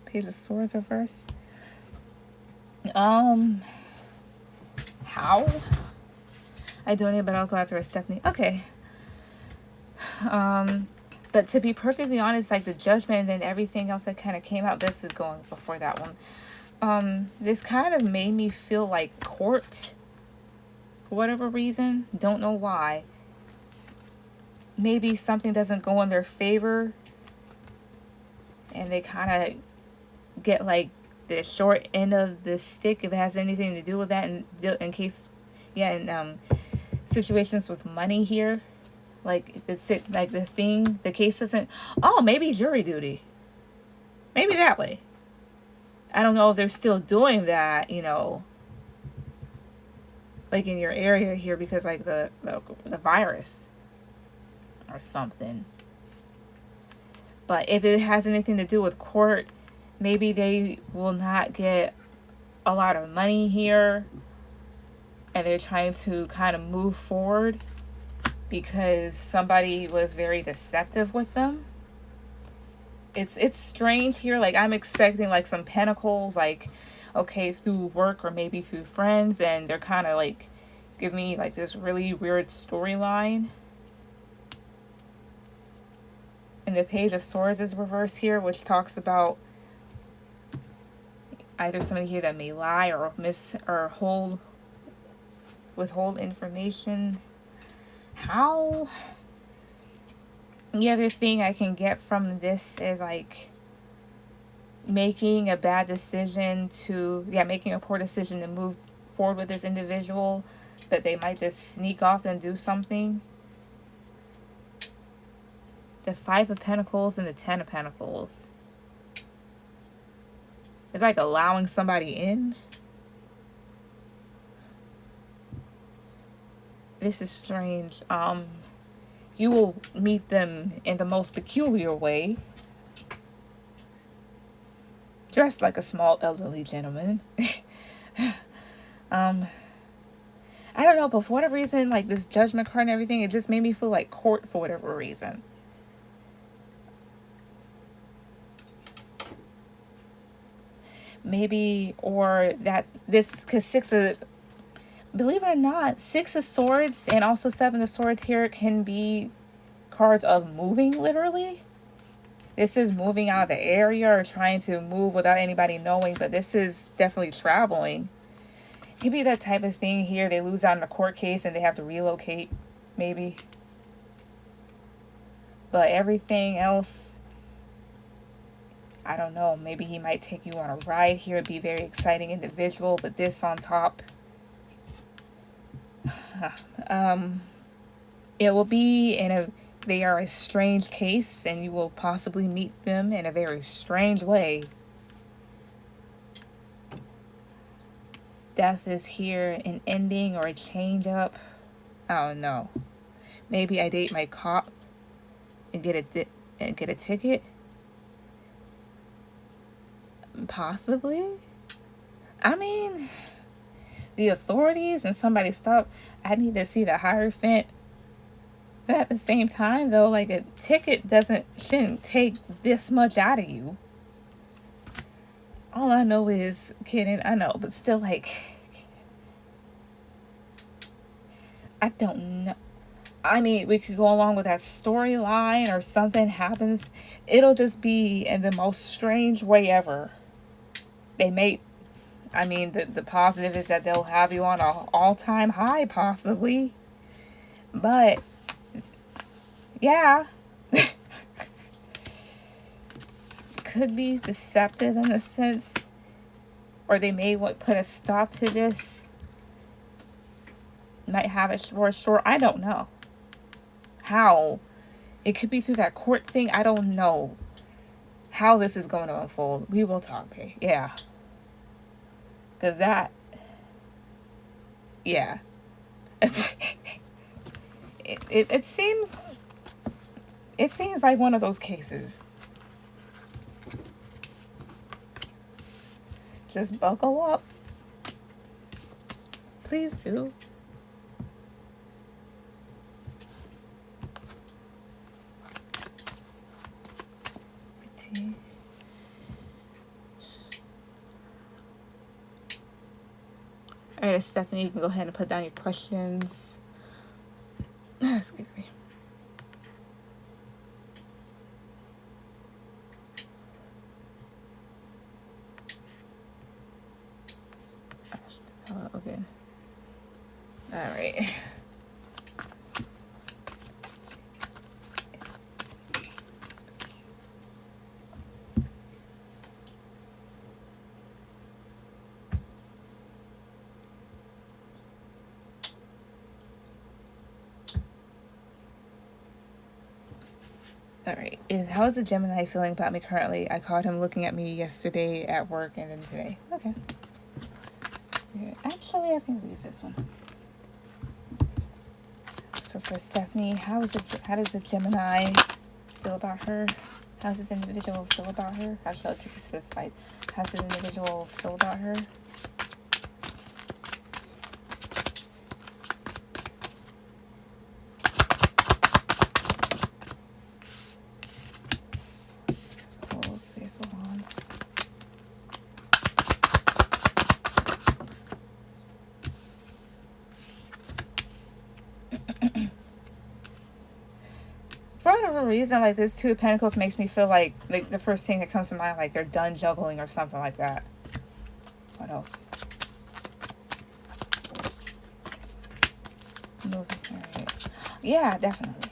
Page of Swords reverse. How? I don't know, but I'll go after a Stephanie. Okay. But to be perfectly honest, like the Judgment and then everything else that kind of came out, this is going before that one. This kind of made me feel like Court for whatever reason. Don't know why. Maybe something doesn't go in their favor and they kind of get like the short end of the stick if it has anything to do with that, in case, yeah, in situations with money here, like if it's like the case isn't, oh, maybe jury duty, maybe that way. I don't know if they're still doing that, you know, like in your area here, because like the virus or something. But if it has anything to do with court, maybe they will not get a lot of money here and they're trying to kind of move forward because somebody was very deceptive with them. It's strange here. Like I'm expecting like some pentacles, like, okay, through work or maybe through friends, and they're kind of like give me like this really weird storyline. And the Page of Swords is reversed here, which talks about either somebody here that may lie or withhold information. How? The other thing I can get from this is like making a bad decision making a poor decision to move forward with this individual, but they might just sneak off and do something. The 5 of Pentacles and the 10 of Pentacles. It's like allowing somebody in. This is strange. You will meet them in the most peculiar way. dressed like a small elderly gentleman. I don't know, but for whatever reason, like this judgment card and everything, it just made me feel like court for whatever reason. Maybe, or that this, because believe it or not, 6 of Swords and also 7 of Swords here can be cards of moving, literally. This is moving out of the area or trying to move without anybody knowing, but this is definitely traveling. It could be that type of thing here. They lose out in a court case and they have to relocate, maybe. But everything else, I don't know. Maybe he might take you on a ride here. Be very exciting individual, but this on top. It will be they are a strange case, and you will possibly meet them in a very strange way. Death is here, an ending or a change up. I don't know. Maybe I date my cop and get a ticket. Possibly. I mean, the authorities and somebody stop. I need to see the Hierophant. But at the same time, though, like a ticket shouldn't take this much out of you. All I know is kidding. I know, but still, like, I don't know. I mean, we could go along with that storyline, or something happens. It'll just be in the most strange way ever. I mean, the positive is that they'll have you on an all-time high, possibly. But, yeah. Could be deceptive in a sense. Or they may put a stop to this. Might have it short. I don't know. How? It could be through that court thing. I don't know how this is going to unfold. We will talk, Pay. Yeah. Because that... Yeah. It seems... It seems like one of those cases. Just buckle up. Please do. Alright, Stephanie, you can go ahead and put down your questions. Excuse me. Okay. Alright. Alright, how is the Gemini feeling about me currently? I caught him looking at me yesterday at work and then today. Okay. Actually, I think I'll use this one. So for Stephanie, how does the Gemini feel about her? How does this individual feel about her? How shall I pick this like? How does this individual feel about her? Ace of Wands. For whatever reason, like this Two of Pentacles makes me feel like the first thing that comes to mind, like they're done juggling or something like that. What else? Yeah, definitely.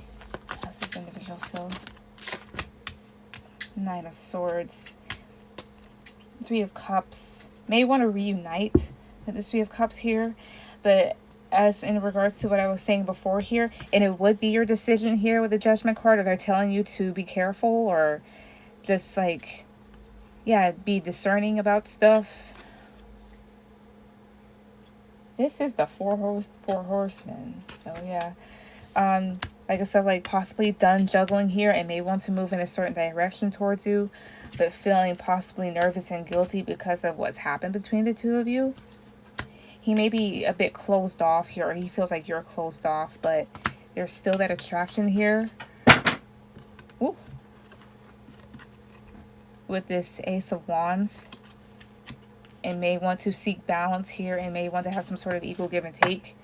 How's this individual feel? Nine of Swords. Three of Cups. May want to reunite with the Three of Cups here, but as in regards to what I was saying before here, and it would be your decision here with the Judgment card, or they're telling you to be careful, or just like, yeah, be discerning about stuff. This is the four horsemen, so yeah. like I said, like possibly done juggling here and may want to move in a certain direction towards you, but feeling possibly nervous and guilty because of what's happened between the two of you. He may be a bit closed off here, or he feels like you're closed off, but there's still that attraction here. Ooh. With this Ace of Wands. And may want to seek balance here and may want to have some sort of equal give and take.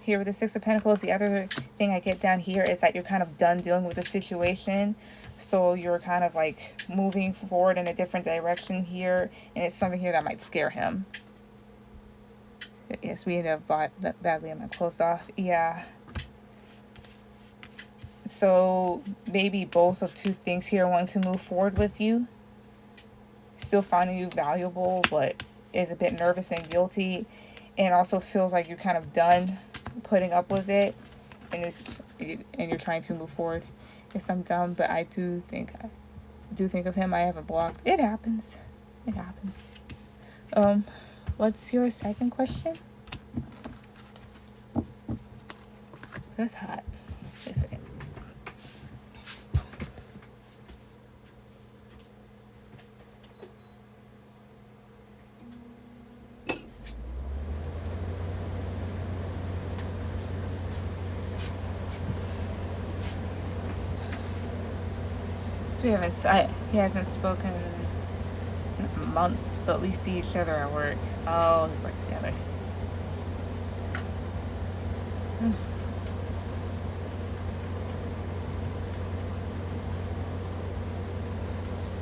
Here with the Six of Pentacles, the other thing I get down here is that you're kind of done dealing with the situation. So you're kind of like moving forward in a different direction here. And it's something here that might scare him. Yes, we ended up badly. I'm closed off. Yeah. So maybe both of two things here wanting to move forward with you. Still finding you valuable, but is a bit nervous and guilty. And also feels like you're kind of done putting up with it. And you're trying to move forward. Yes, I'm dumb, but I do think of him. I haven't blocked. It happens. It happens. What's your second question? That's hot. Wait a second. So he hasn't spoken in months, but we see each other at work. Oh, we work together.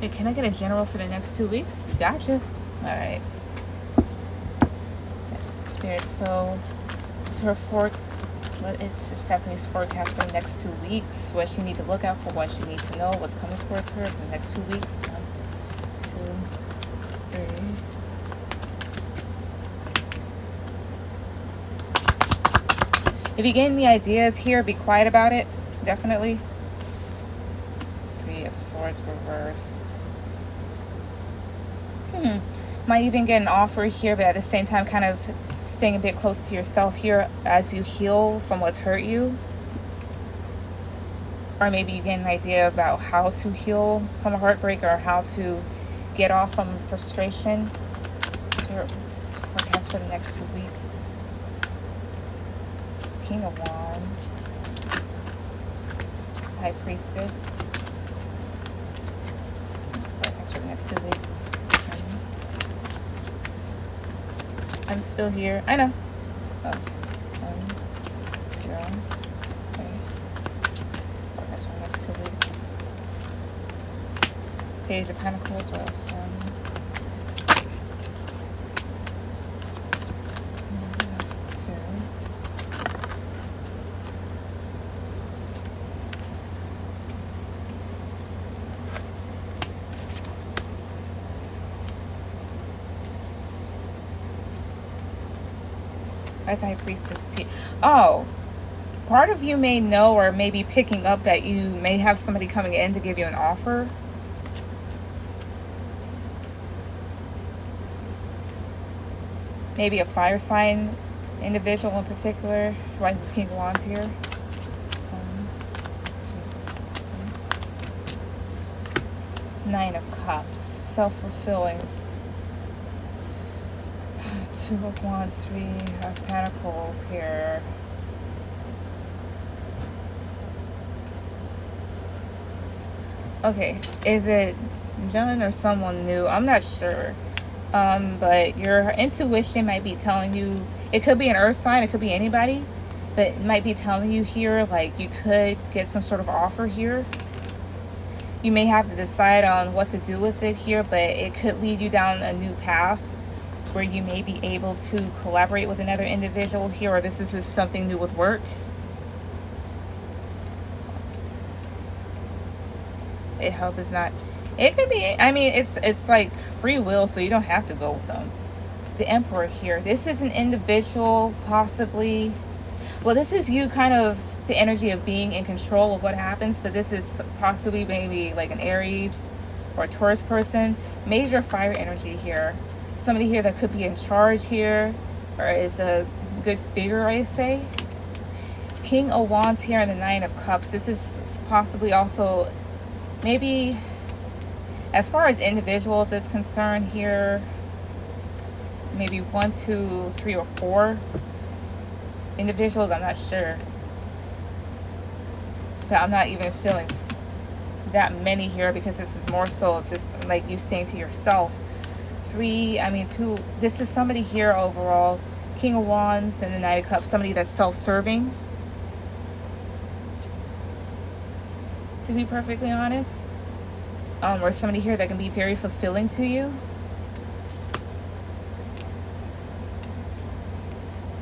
Hey, can I get a general for the next 2 weeks? Gotcha. Alright. Spirit, so what is Stephanie's forecast for the next 2 weeks? What she need to look out for, what she need to know, what's coming towards her for the next 2 weeks? 1, 2, 3. If you get any ideas here, be quiet about it. Definitely. 3 of Swords reverse. Might even get an offer here, but at the same time kind of staying a bit close to yourself here as you heal from what's hurt you. Or maybe you get an idea about how to heal from a heartbreak or how to get off from frustration. So forecast for the next 2 weeks. King of Wands. High Priestess. Forecast for the next 2 weeks. I'm still here. I know. 1, 2, 3. Forecast for the next 2 weeks. Page of Pentacles. What else? 1, 2. As High Priestess here. Oh, part of you may know or may be picking up that you may have somebody coming in to give you an offer. Maybe a fire sign individual in particular. Rises King of Wands here. 1, 2, 3. 9 of Cups. Self-fulfilling. 2 of Wands, 3 of Pentacles here. Okay, is it John or someone new? I'm not sure. But your intuition might be telling you, it could be an earth sign, it could be anybody, but it might be telling you here, like you could get some sort of offer here. You may have to decide on what to do with it here, but it could lead you down a new path where you may be able to collaborate with another individual here, or this is just something new with work. It hope is not. It could be. I mean, it's like free will, so you don't have to go with them. The Emperor here. This is an individual, possibly. Well, this is you kind of the energy of being in control of what happens, but this is possibly maybe like an Aries or a Taurus person. Major fire energy here. Somebody here that could be in charge here, or is a good figure, I say. King of Wands here and the Nine of Cups. This is possibly also maybe, as far as individuals is concerned here, maybe 1, 2, 3, or 4 individuals. I'm not sure, but I'm not even feeling that many here because this is more so of just like you staying to yourself. 3, I mean 2, this is somebody here overall, King of Wands and the Knight of Cups, somebody that's self-serving, to be perfectly honest, or somebody here that can be very fulfilling to you.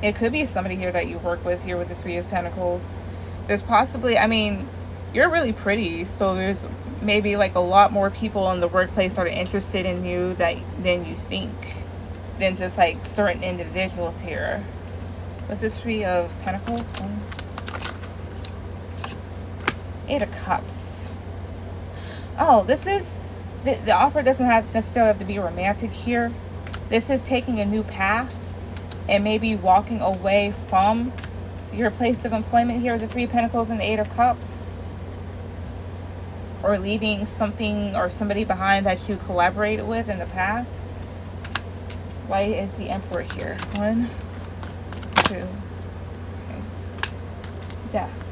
It could be somebody here that you work with here with the 3 of Pentacles. There's possibly, I mean, you're really pretty, so there's maybe like a lot more people in the workplace that are interested in you than you think, than just like certain individuals here. What's this 3 of Pentacles? 1, 8 of Cups. Oh, this is, the offer doesn't necessarily have to be romantic here. This is taking a new path and maybe walking away from your place of employment here, the 3 of Pentacles and the 8 of Cups. Or leaving something or somebody behind that you collaborated with in the past. Why is the Emperor here? 1, 2. Okay. Death.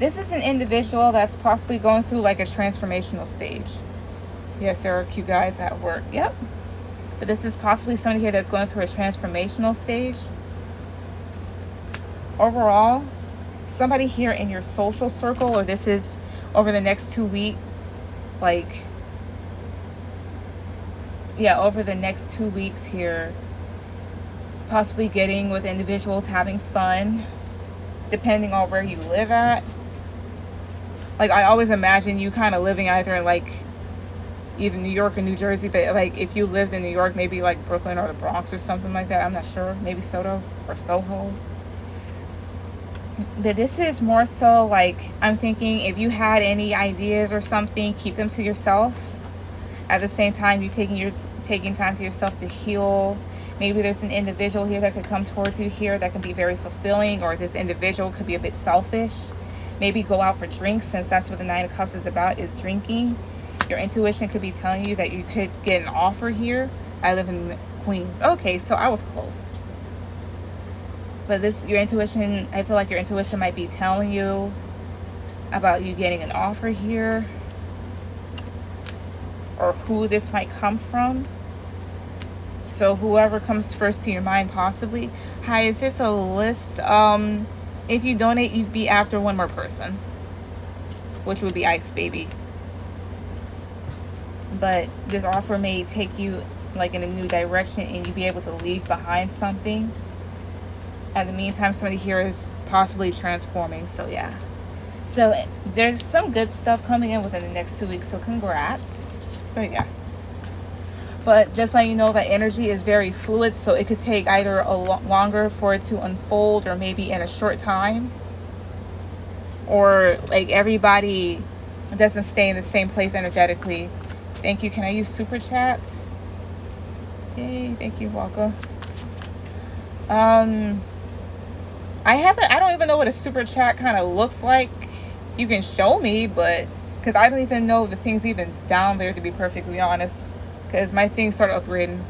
This is an individual that's possibly going through like a transformational stage. Yes, there are cute guys at work. Yep. But this is possibly somebody here that's going through a transformational stage. Overall, somebody here in your social circle, or this is over the next 2 weeks, like, yeah, over the next 2 weeks here, possibly getting with individuals, having fun, depending on where you live at. Like, I always imagine you kind of living either in like even New York or New Jersey, but like if you lived in New York, maybe like Brooklyn or the Bronx or something like that. I'm not sure. Maybe Soho or Soho. But this is more so like, I'm thinking if you had any ideas or something, keep them to yourself. At the same time, you taking time to yourself to heal. Maybe there's an individual here that could come towards you here that can be very fulfilling, or this individual could be a bit selfish. Maybe go out for drinks, since that's what the 9 of Cups is about, is drinking. Your intuition could be telling you that you could get an offer here. I live in Queens. Okay, so I was close. But your intuition, I feel like your intuition might be telling you about you getting an offer here, or who this might come from. So whoever comes first to your mind, possibly. Hi, is this a list? If you donate, you'd be after one more person, which would be Ice Baby. But this offer may take you like in a new direction, and you'd be able to leave behind something. At the meantime, somebody here is possibly transforming. So yeah, so there's some good stuff coming in within the next 2 weeks, so congrats. So yeah, but just letting you know that energy is very fluid, so it could take either a longer for it to unfold, or maybe in a short time, or like everybody doesn't stay in the same place energetically. Thank you. Can I use super chats? Yay, thank you, Walker. I don't even know what a super chat kind of looks like. You can show me, but because I don't even know the things even down there, to be perfectly honest, because my things started upgrading.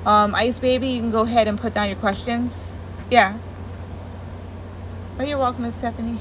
Ice Baby, you can go ahead and put down your questions. Yeah. Oh, you're welcome, Miss Stephanie.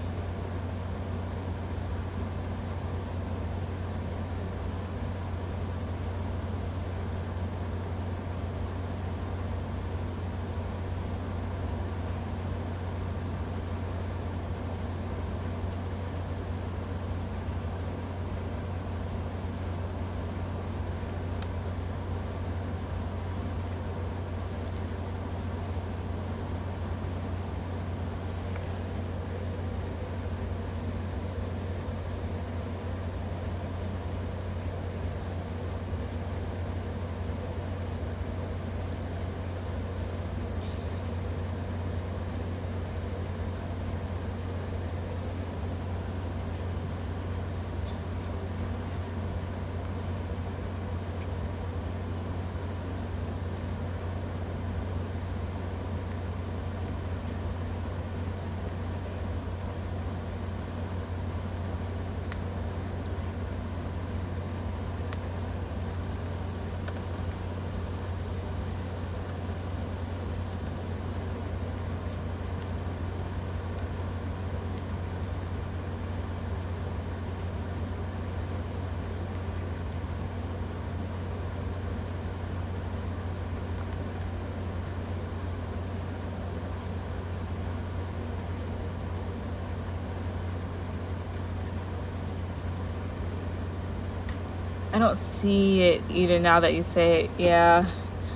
I don't see it even now that you say it. Yeah.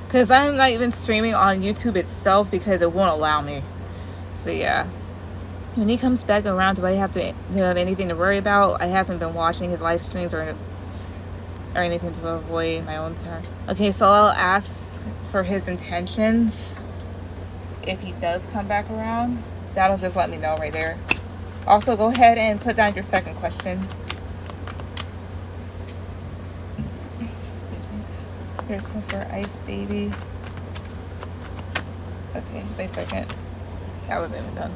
Because I'm not even streaming on YouTube itself because it won't allow me. So yeah. When he comes back around, do I have to have anything to worry about? I haven't been watching his live streams or anything to avoid my own time. Okay, so I'll ask for his intentions if he does come back around. That'll just let me know right there. Also, go ahead and put down your second question. Excuse me. Here's some for Ice Baby. Okay, wait a second. That wasn't even done.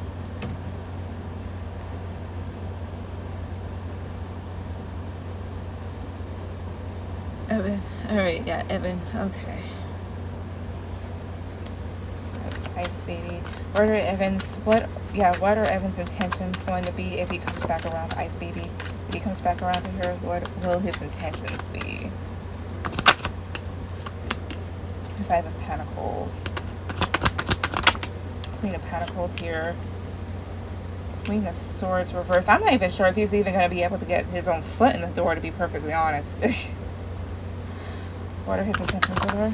Evan. Alright, yeah, Evan. Okay. So Ice Baby. What are Evan's what are Evan's intentions going to be if he comes back around, Ice Baby? If he comes back around to her, what will his intentions be? Five of Pentacles. Queen of Pentacles here. Queen of Swords reverse. I'm not even sure if he's even going to be able to get his own foot in the door, to be perfectly honest. What are his intentions with her?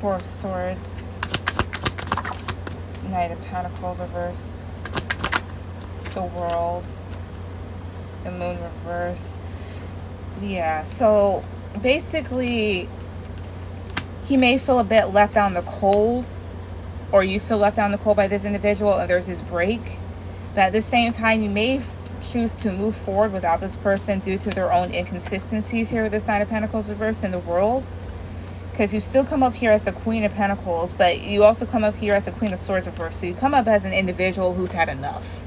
Four of Swords. Knight of Pentacles reverse. The World. The Moon reverse. Yeah, so basically he may feel a bit left out in the cold, or you feel left out in the cold by this individual, and there's this break. But at the same time, you may choose to move forward without this person due to their own inconsistencies here with this Knight of Pentacles reversed in the World. Because you still come up here as the Queen of Pentacles, but you also come up here as the Queen of Swords reversed. So you come up as an individual who's had enough.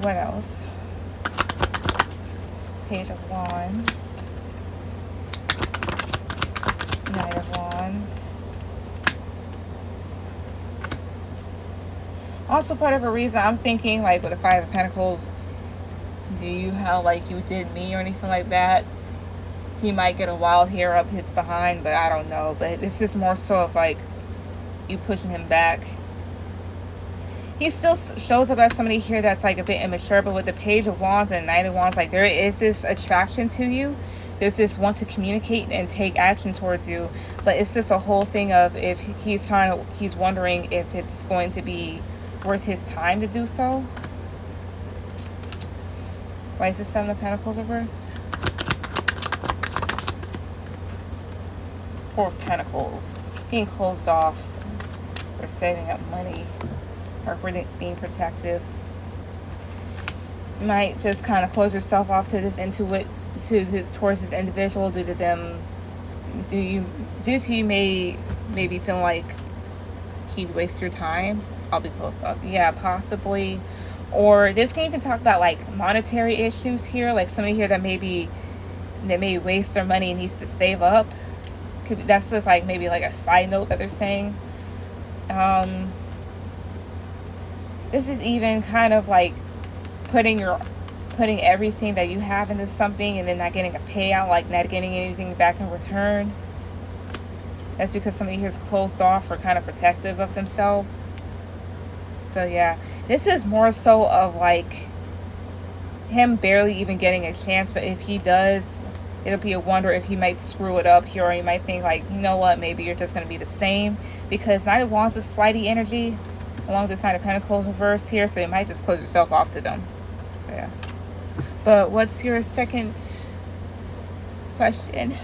What else? Page of Wands. Knight of Wands. Also, for whatever reason, I'm thinking, like, with the Five of Pentacles, do you have, like, you did me or anything like that? He might get a wild hair up his behind, but I don't know. But this is more so of, like, you pushing him back. He still shows up as somebody here that's, like, a bit immature, but with the Page of Wands and Knight of Wands, like, there is this attraction to you. There's this want to communicate and take action towards you. But it's just a whole thing of if he's wondering if it's going to be worth his time to do so. Why is the Seven of Pentacles reverse? Four of Pentacles. Being closed off, or saving up money, or being protective. You might just kind of close yourself off to this towards this individual due to you maybe feeling like he'd waste your time. I'll be closed off. Yeah, possibly. Or this can even talk about, like, monetary issues here, like somebody here that may waste their money and needs to save up. That's just, like, maybe like a side note that they're saying. This is even kind of like putting everything that you have into something and then not getting a payout, like not getting anything back in return. That's because somebody here is closed off or kind of protective of themselves. So yeah, this is more so of, like, him barely even getting a chance. But if he does, it'll be a wonder if he might screw it up here, or you might think, like, you know what, maybe you're just going to be the same. Because Knight of Wands is flighty energy along this Knight of Pentacles reverse here, so you might just close yourself off to them. So yeah. But what's your second question?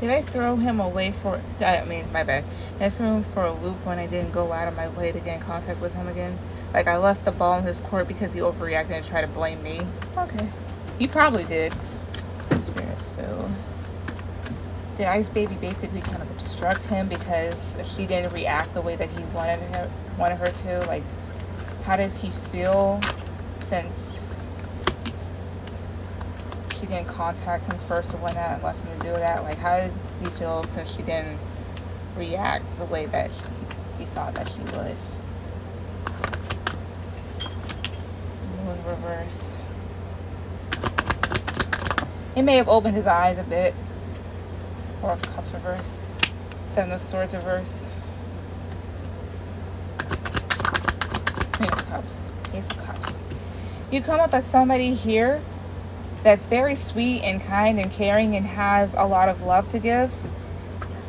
Did I throw him away for... I mean, my bad. Did I throw him for a loop when I didn't go out of my way to get in contact with him again? Like, I left the ball in his court because he overreacted and tried to blame me? Okay. You probably did. Spirit, so... Did Ice Baby basically kind of obstruct him because she didn't react the way that he wanted her to? Like, how does he feel since she didn't contact him first and went out and left him to do that? Like, how does he feel since she didn't react the way that he thought that she would? Moon reverse. It may have opened his eyes a bit. Four of Cups reverse. Seven of Swords reverse. Queen of Cups. Ace of Cups. You come up as somebody here that's very sweet and kind and caring and has a lot of love to give.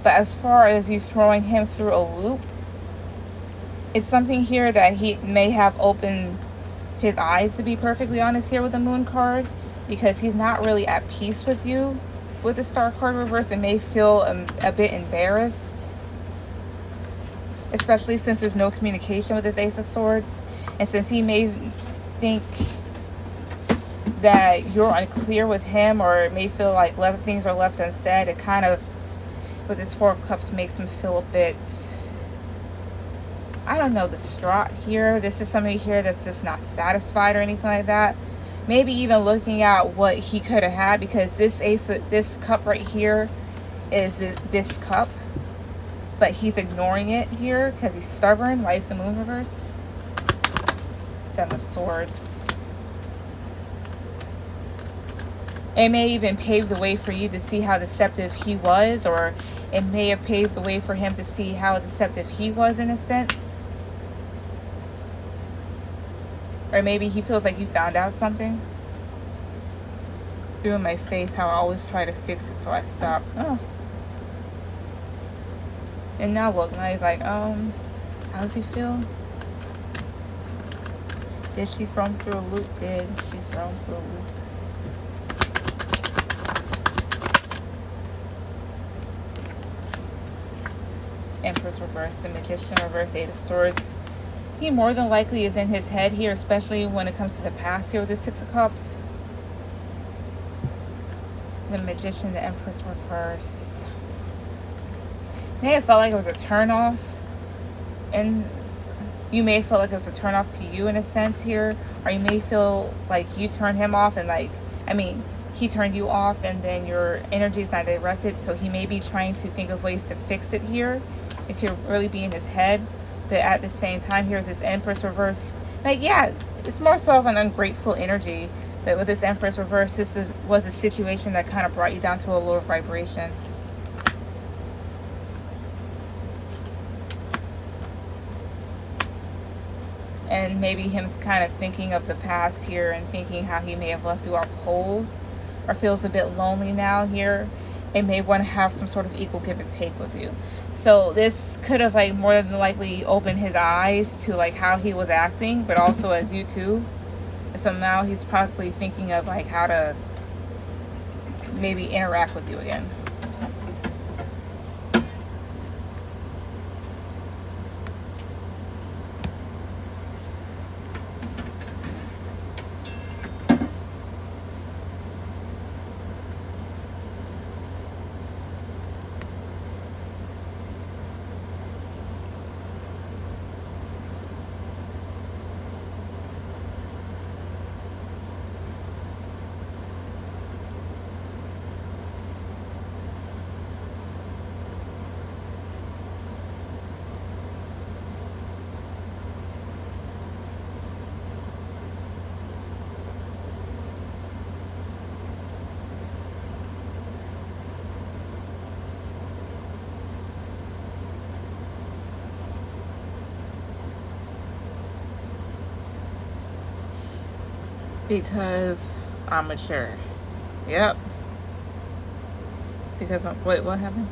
But as far as you throwing him through a loop, it's something here that he may have opened his eyes, to be perfectly honest, here with the Moon card, because he's not really at peace with you. With the Star card reverse, and may feel a bit embarrassed, especially since there's no communication with this Ace of Swords, and since he may think that you're unclear with him, or may feel like things are left unsaid. It kind of, with this Four of Cups, makes him feel a bit, I don't know, distraught here. This is somebody here that's just not satisfied or anything like that. Maybe even looking at what he could have had, because this cup right here is this cup, but he's ignoring it here because he's stubborn. Why is the Moon reverse? Seven of Swords. It may even pave the way for you to see how deceptive he was, or it may have paved the way for him to see how deceptive he was in a sense. Or maybe he feels like you found out something. Threw in my face how I always try to fix it, so I stopped. Oh. And now look, now he's like, how does he feel? Did she throw him through a loop? Did she throw him through a loop? Empress reverse, the Magician reverse, Eight of Swords. He more than likely is in his head here, especially when it comes to the past here with the Six of Cups. The Magician, the Empress reverse. May have felt like it was a turnoff, and you may feel like it was a turnoff to you in a sense here, or you may feel like you turned him off, and he turned you off, and then your energy is not directed. So he may be trying to think of ways to fix it here. It could really be in his head. But at the same time here with this Empress reverse, like, yeah, it's more so of an ungrateful energy. But with this Empress reverse, was a situation that kind of brought you down to a lower vibration. And maybe him kind of thinking of the past here and thinking how he may have left you out cold, or feels a bit lonely now here, and may want to have some sort of equal give and take with you. So this could have like more than likely opened his eyes to like how he was acting, but also as you too. So now he's possibly thinking of like how to maybe interact with you again. Because I'm mature. Yep. Because wait, what happened?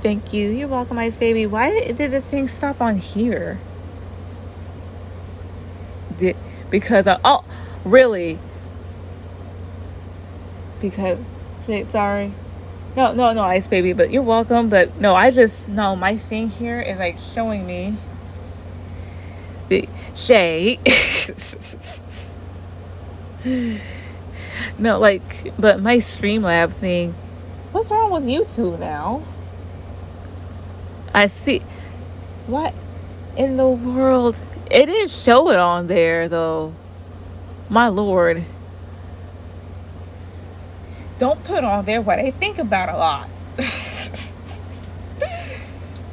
Thank you. You're welcome, Ice Baby. Why did the thing stop on here? Because oh, really? Because sorry. No, Ice Baby, but you're welcome. But no, no, my thing here is like showing me Shay. No, like, but my Streamlab thing. What's wrong with YouTube now? I see. What in the world? It didn't show it on there though. My lord. Don't put on there what I think about a lot.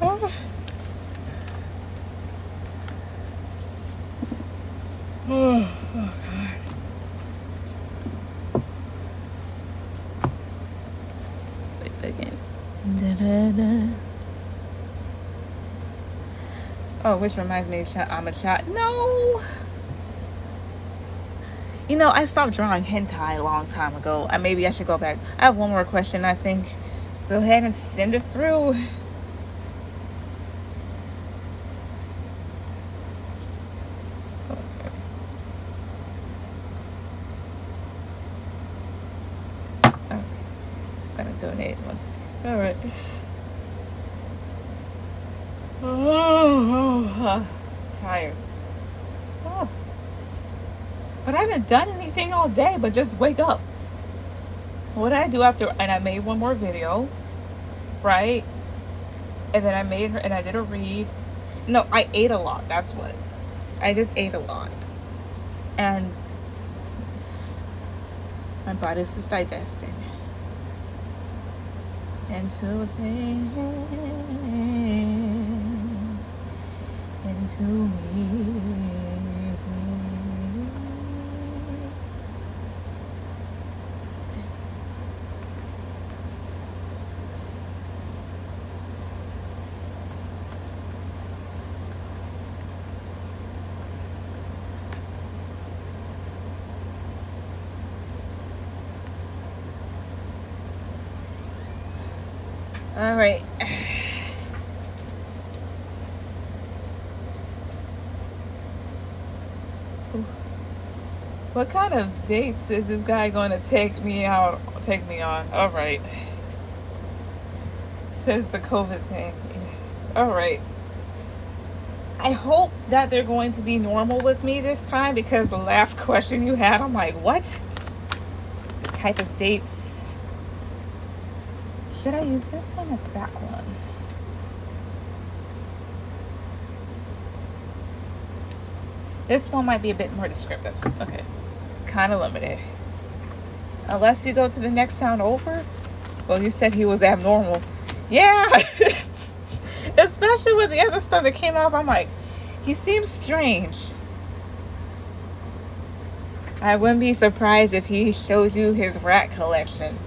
Oh, God. Wait a second. Da-da-da. Oh, which reminds me of I'm a shot. No. You know, I stopped drawing hentai a long time ago. Maybe I should go back. I have one more question, I think. Go ahead and send it through. I'm gonna donate once. All right. Tired. Oh. But I haven't done anything all day but just wake up. What did I do after? And I made one more video, right? And then I made her, and I did a read. No, I ate a lot. That's what. I just ate a lot. And my body's just digesting. Into me. All right. What kind of dates is this guy going to take me on? All right. Says the COVID thing. All right. I hope that they're going to be normal with me this time, because the last question you had, I'm like, what? The type of dates. Should I use this one or that one? This one might be a bit more descriptive. Okay. Kind of limited. Unless you go to the next town over. Well, you said he was abnormal. Yeah. Especially with the other stuff that came off. I'm like, he seems strange. I wouldn't be surprised if he showed you his rat collection.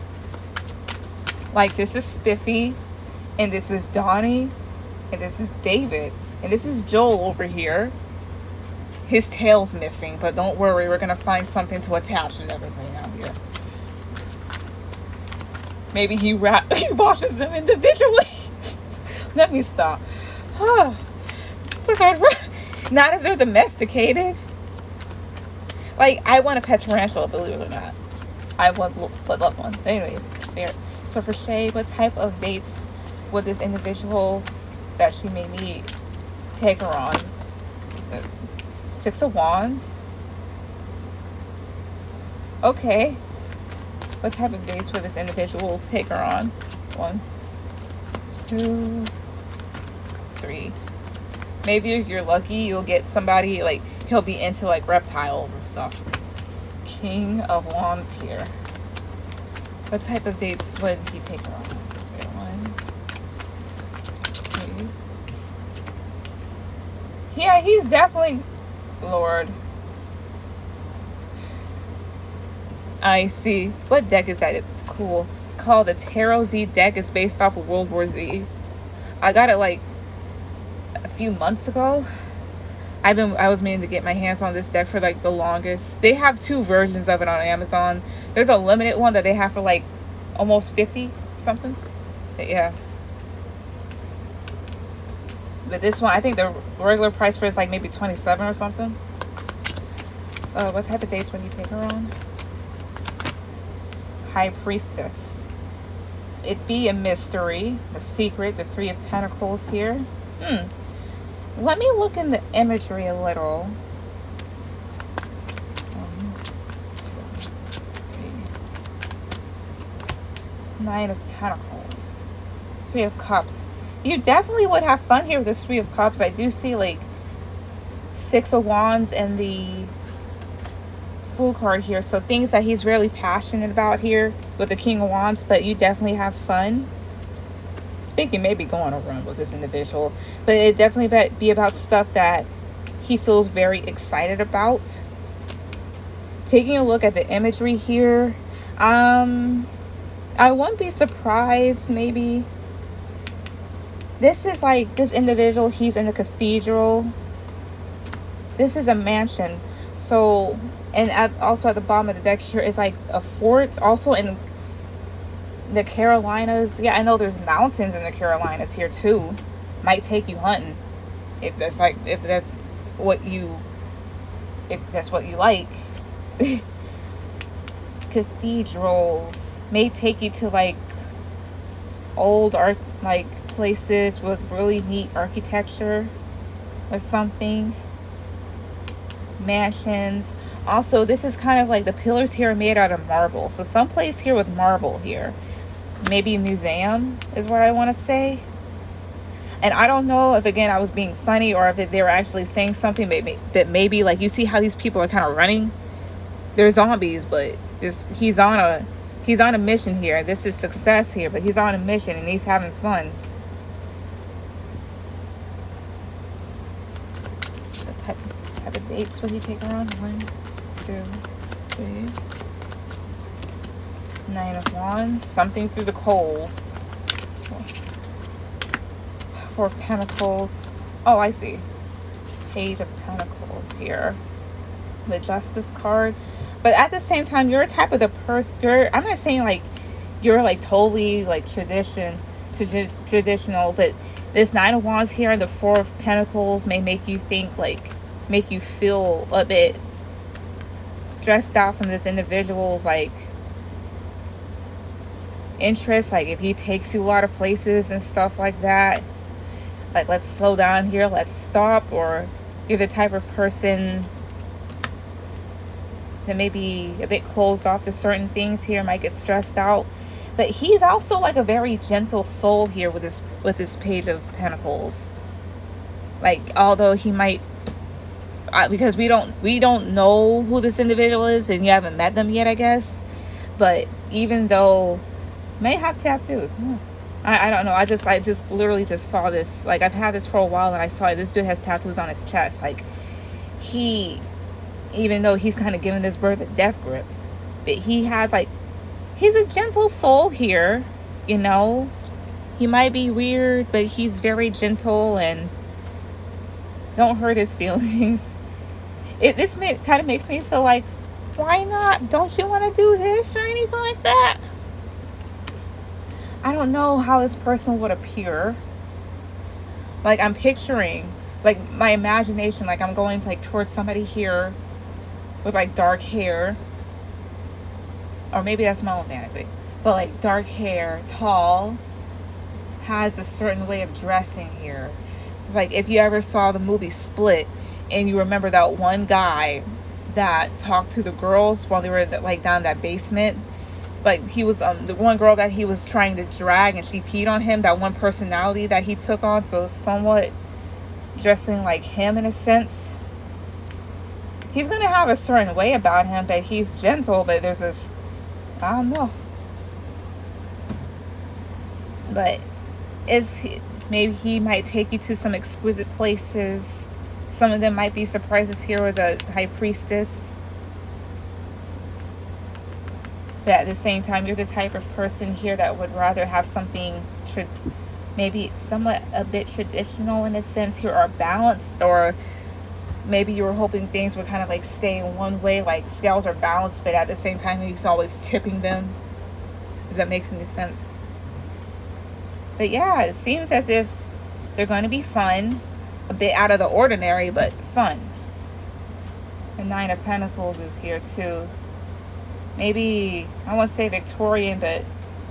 Like, this is Spiffy, and this is Donnie, and this is David, and this is Joel over here. His tail's missing, but don't worry, we're gonna find something to attach and everything out here. Maybe he washes them individually. Let me stop. Not if they're domesticated. Like, I want a pet tarantula, believe it or not. I want love one. But anyways, spirit. So for Shay, what type of dates would this individual that she made me take her on? So, 6 of Wands. Okay. What type of dates would this individual take her on? 1, 2, 3. Maybe if you're lucky, you'll get somebody, like, he'll be into, like, reptiles and stuff. King of Wands here. What type of dates would he take her on? This way, 1, 2. Yeah, he's definitely... Lord. I see. What deck is that? It's cool. It's called the Tarot Z deck. It's based off of World War Z. I got it like a few months ago. I was meaning to get my hands on this deck for like the longest. They have 2 versions of it on Amazon. There's a limited one that they have for like almost 50 something. But yeah. But this one, I think the regular price for it is like maybe 27 or something. What type of dates would you take her on? High Priestess. It be a mystery, a secret, the Three of Pentacles here. Let me look in the imagery a little. 1, 2, 3. It's Nine of Pentacles. Three of Cups. You definitely would have fun here with this Three of Cups. I do see like Six of Wands and the Fool card here. So things that he's really passionate about here with the King of Wands, but you definitely have fun. I think you may be going on a run with this individual, but it definitely be about stuff that he feels very excited about. Taking a look at the imagery here, I wouldn't be surprised maybe. This is like this individual, he's in a cathedral. This is a mansion. So, and also at the bottom of the deck here is like a fort, also in the Carolinas. Yeah, I know there's mountains in the Carolinas here too. Might take you hunting if that's what you like. Cathedrals may take you to like old art, like places with really neat architecture or something. Mansions. Also, this is kind of like the pillars here are made out of marble. So someplace here with marble here. Maybe a museum is what I want to say. And I don't know if, again, I was being funny or if they were actually saying something that maybe like, you see how these people are kind of running? They're zombies, but he's on a mission here. This is success here, but he's on a mission and he's having fun. What type of dates would he take her on? 1, 2, 3. Nine of Wands. Something through the cold. Four of Pentacles. Oh, I see. Page of Pentacles here. The Justice card. But at the same time, you're a type of the person. I'm not saying like you're like totally like traditional, but this Nine of Wands here and the Four of Pentacles may make you think like, make you feel a bit stressed out from this individual's like interest. Like if he takes you a lot of places and stuff like that, like let's slow down here, let's stop. Or you're the type of person that may be a bit closed off to certain things here, might get stressed out. But he's also like a very gentle soul here with this Page of Pentacles. Like, although he might, because we don't know who this individual is and you haven't met them yet, I guess. But even though may have tattoos, I don't know. I just literally just saw this. Like, I've had this for a while and I saw this dude has tattoos on his chest. Like, even though he's kind of giving this bird a death grip, but he has like, he's a gentle soul here, you know. He might be weird, but he's very gentle and don't hurt his feelings. This kind of makes me feel like, why not? Don't you want to do this or anything like that? I don't know how this person would appear. Like, I'm picturing, like, my imagination, like I'm going like towards somebody here with like dark hair, or maybe that's my own fantasy, but like dark hair, tall, has a certain way of dressing here. It's like if you ever saw the movie Split and you remember that one guy that talked to the girls while they were like down that basement. Like he was the one girl that he was trying to drag and she peed on him, that one personality that he took on. So somewhat dressing like him in a sense. He's going to have a certain way about him, but he's gentle, but there's this, I don't know. But maybe he might take you to some exquisite places. Some of them might be surprises here with the High Priestess. But at the same time, you're the type of person here that would rather have something maybe somewhat a bit traditional in a sense here, or balanced, or maybe you were hoping things would kind of like stay in one way, like scales are balanced, but at the same time he's always tipping them, if that makes any sense. But yeah, it seems as if They're going to be fun, a bit out of the ordinary, but fun. The Nine of Pentacles is here too. Maybe, I won't say Victorian, but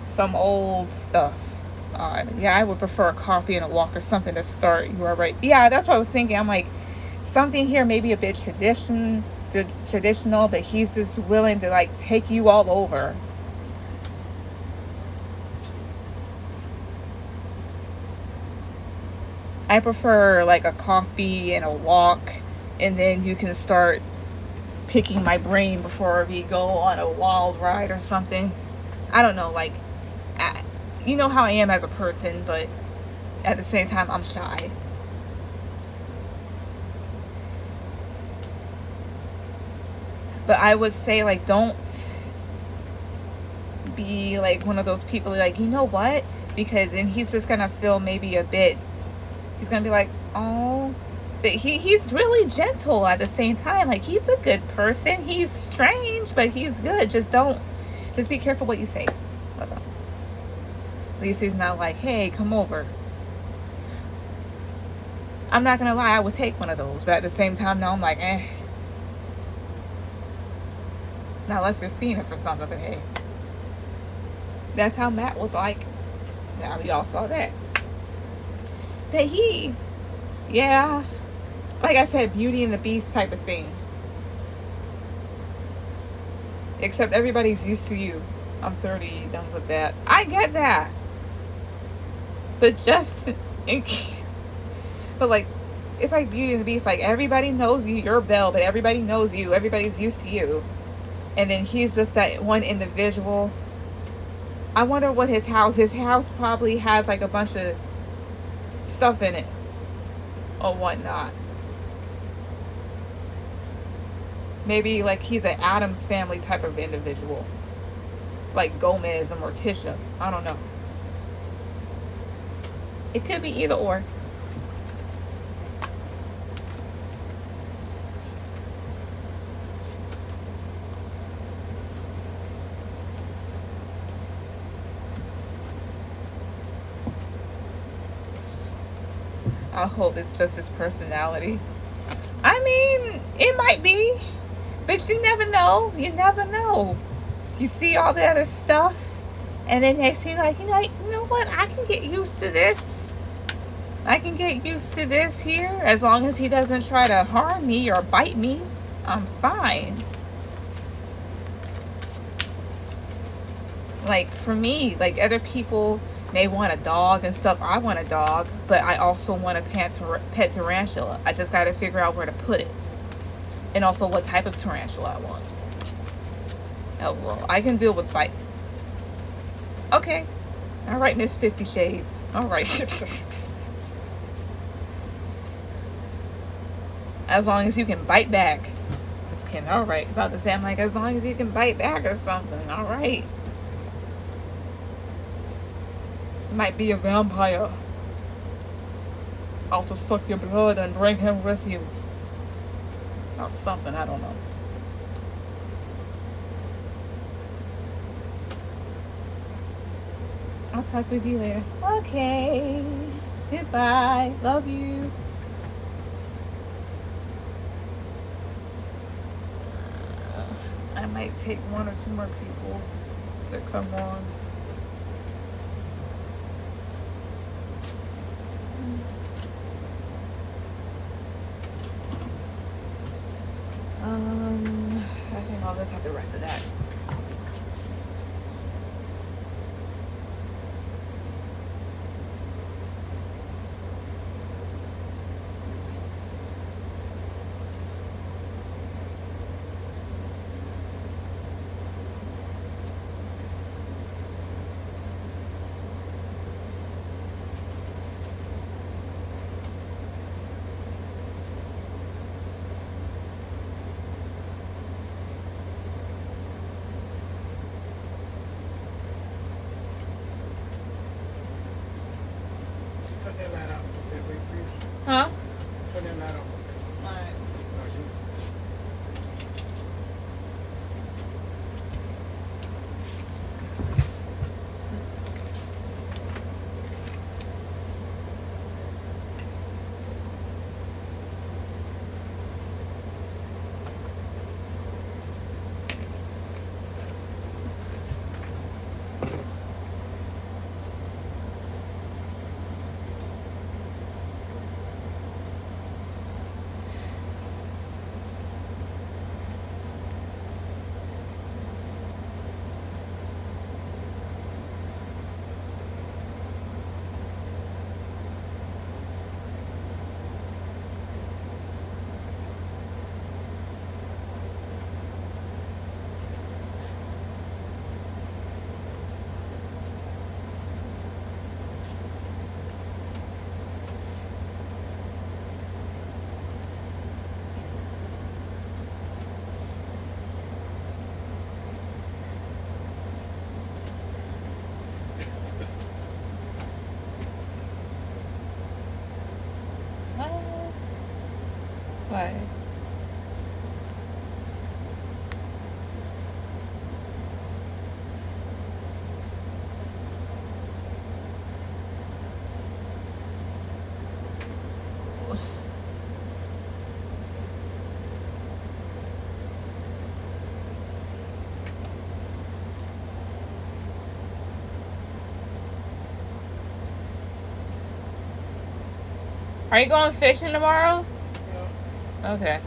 some old stuff. Yeah, I would prefer a coffee and a walk or something to start. You are right. Yeah, that's what I was thinking. I'm like, something here maybe a bit traditional, but he's just willing to like take you all over. I prefer like a coffee and a walk, and then you can start picking my brain before we go on a wild ride or something. I don't know, like, you know how I am as a person, but at the same time, I'm shy. But I would say, like, don't be like one of those people like, you know what? Because then he's just gonna feel maybe a bit, he's gonna be like, oh, but he's really gentle at the same time. Like, he's a good person. He's strange, but he's good. Just be careful what you say. At least he's not like, hey, come over. I'm not gonna lie, I would take one of those, but at the same time, now I'm like, eh. Not unless you're fiending for something, but hey. That's how Matt was like. Now we all saw that. But yeah, like I said, Beauty and the Beast type of thing. Except everybody's used to you. I'm 30, done with that. I get that. But just in case. But like, it's like Beauty and the Beast. Like, everybody knows you. You're Belle, but everybody knows you. Everybody's used to you. And then he's just that one individual. I wonder what his house probably has like a bunch of stuff in it or whatnot. Maybe like he's an Addams Family type of individual, like Gomez or Morticia. I don't know. It could be either or. I hope it's just his personality. I mean, it might be, but you never know. You never know. You see all the other stuff, and then next thing you know what? I can get used to this. I can get used to this here. As long as he doesn't try to harm me or bite me, I'm fine. Like, for me, like, other people may want a dog and stuff. I want a dog, but I also want a pet tarantula. I just got to figure out where to put it. And also what type of tarantula I want. Oh, well, I can deal with bite. Okay. All right, Miss 50 Shades. All right. As long as you can bite back. Just kidding. All right. About to say, I'm like, as long as you can bite back or something. All right. Might be a vampire. I'll just suck your blood and bring him with you. Or something, I don't know. I'll talk with you later. Okay. Goodbye. Love you. I might take one or two more people that come on. I think I'll just have the rest of that. Are you going fishing tomorrow? Yeah. Okay.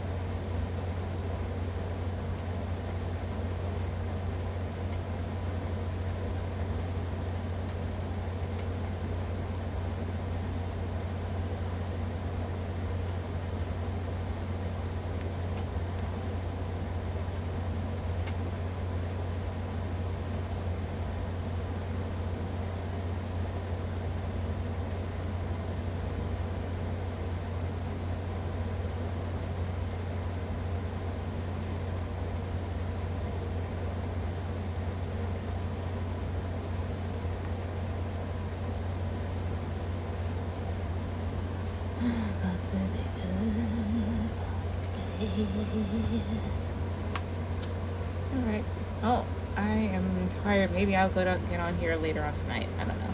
Alright. Oh, I am tired. Maybe I'll get on here later on tonight. I don't know.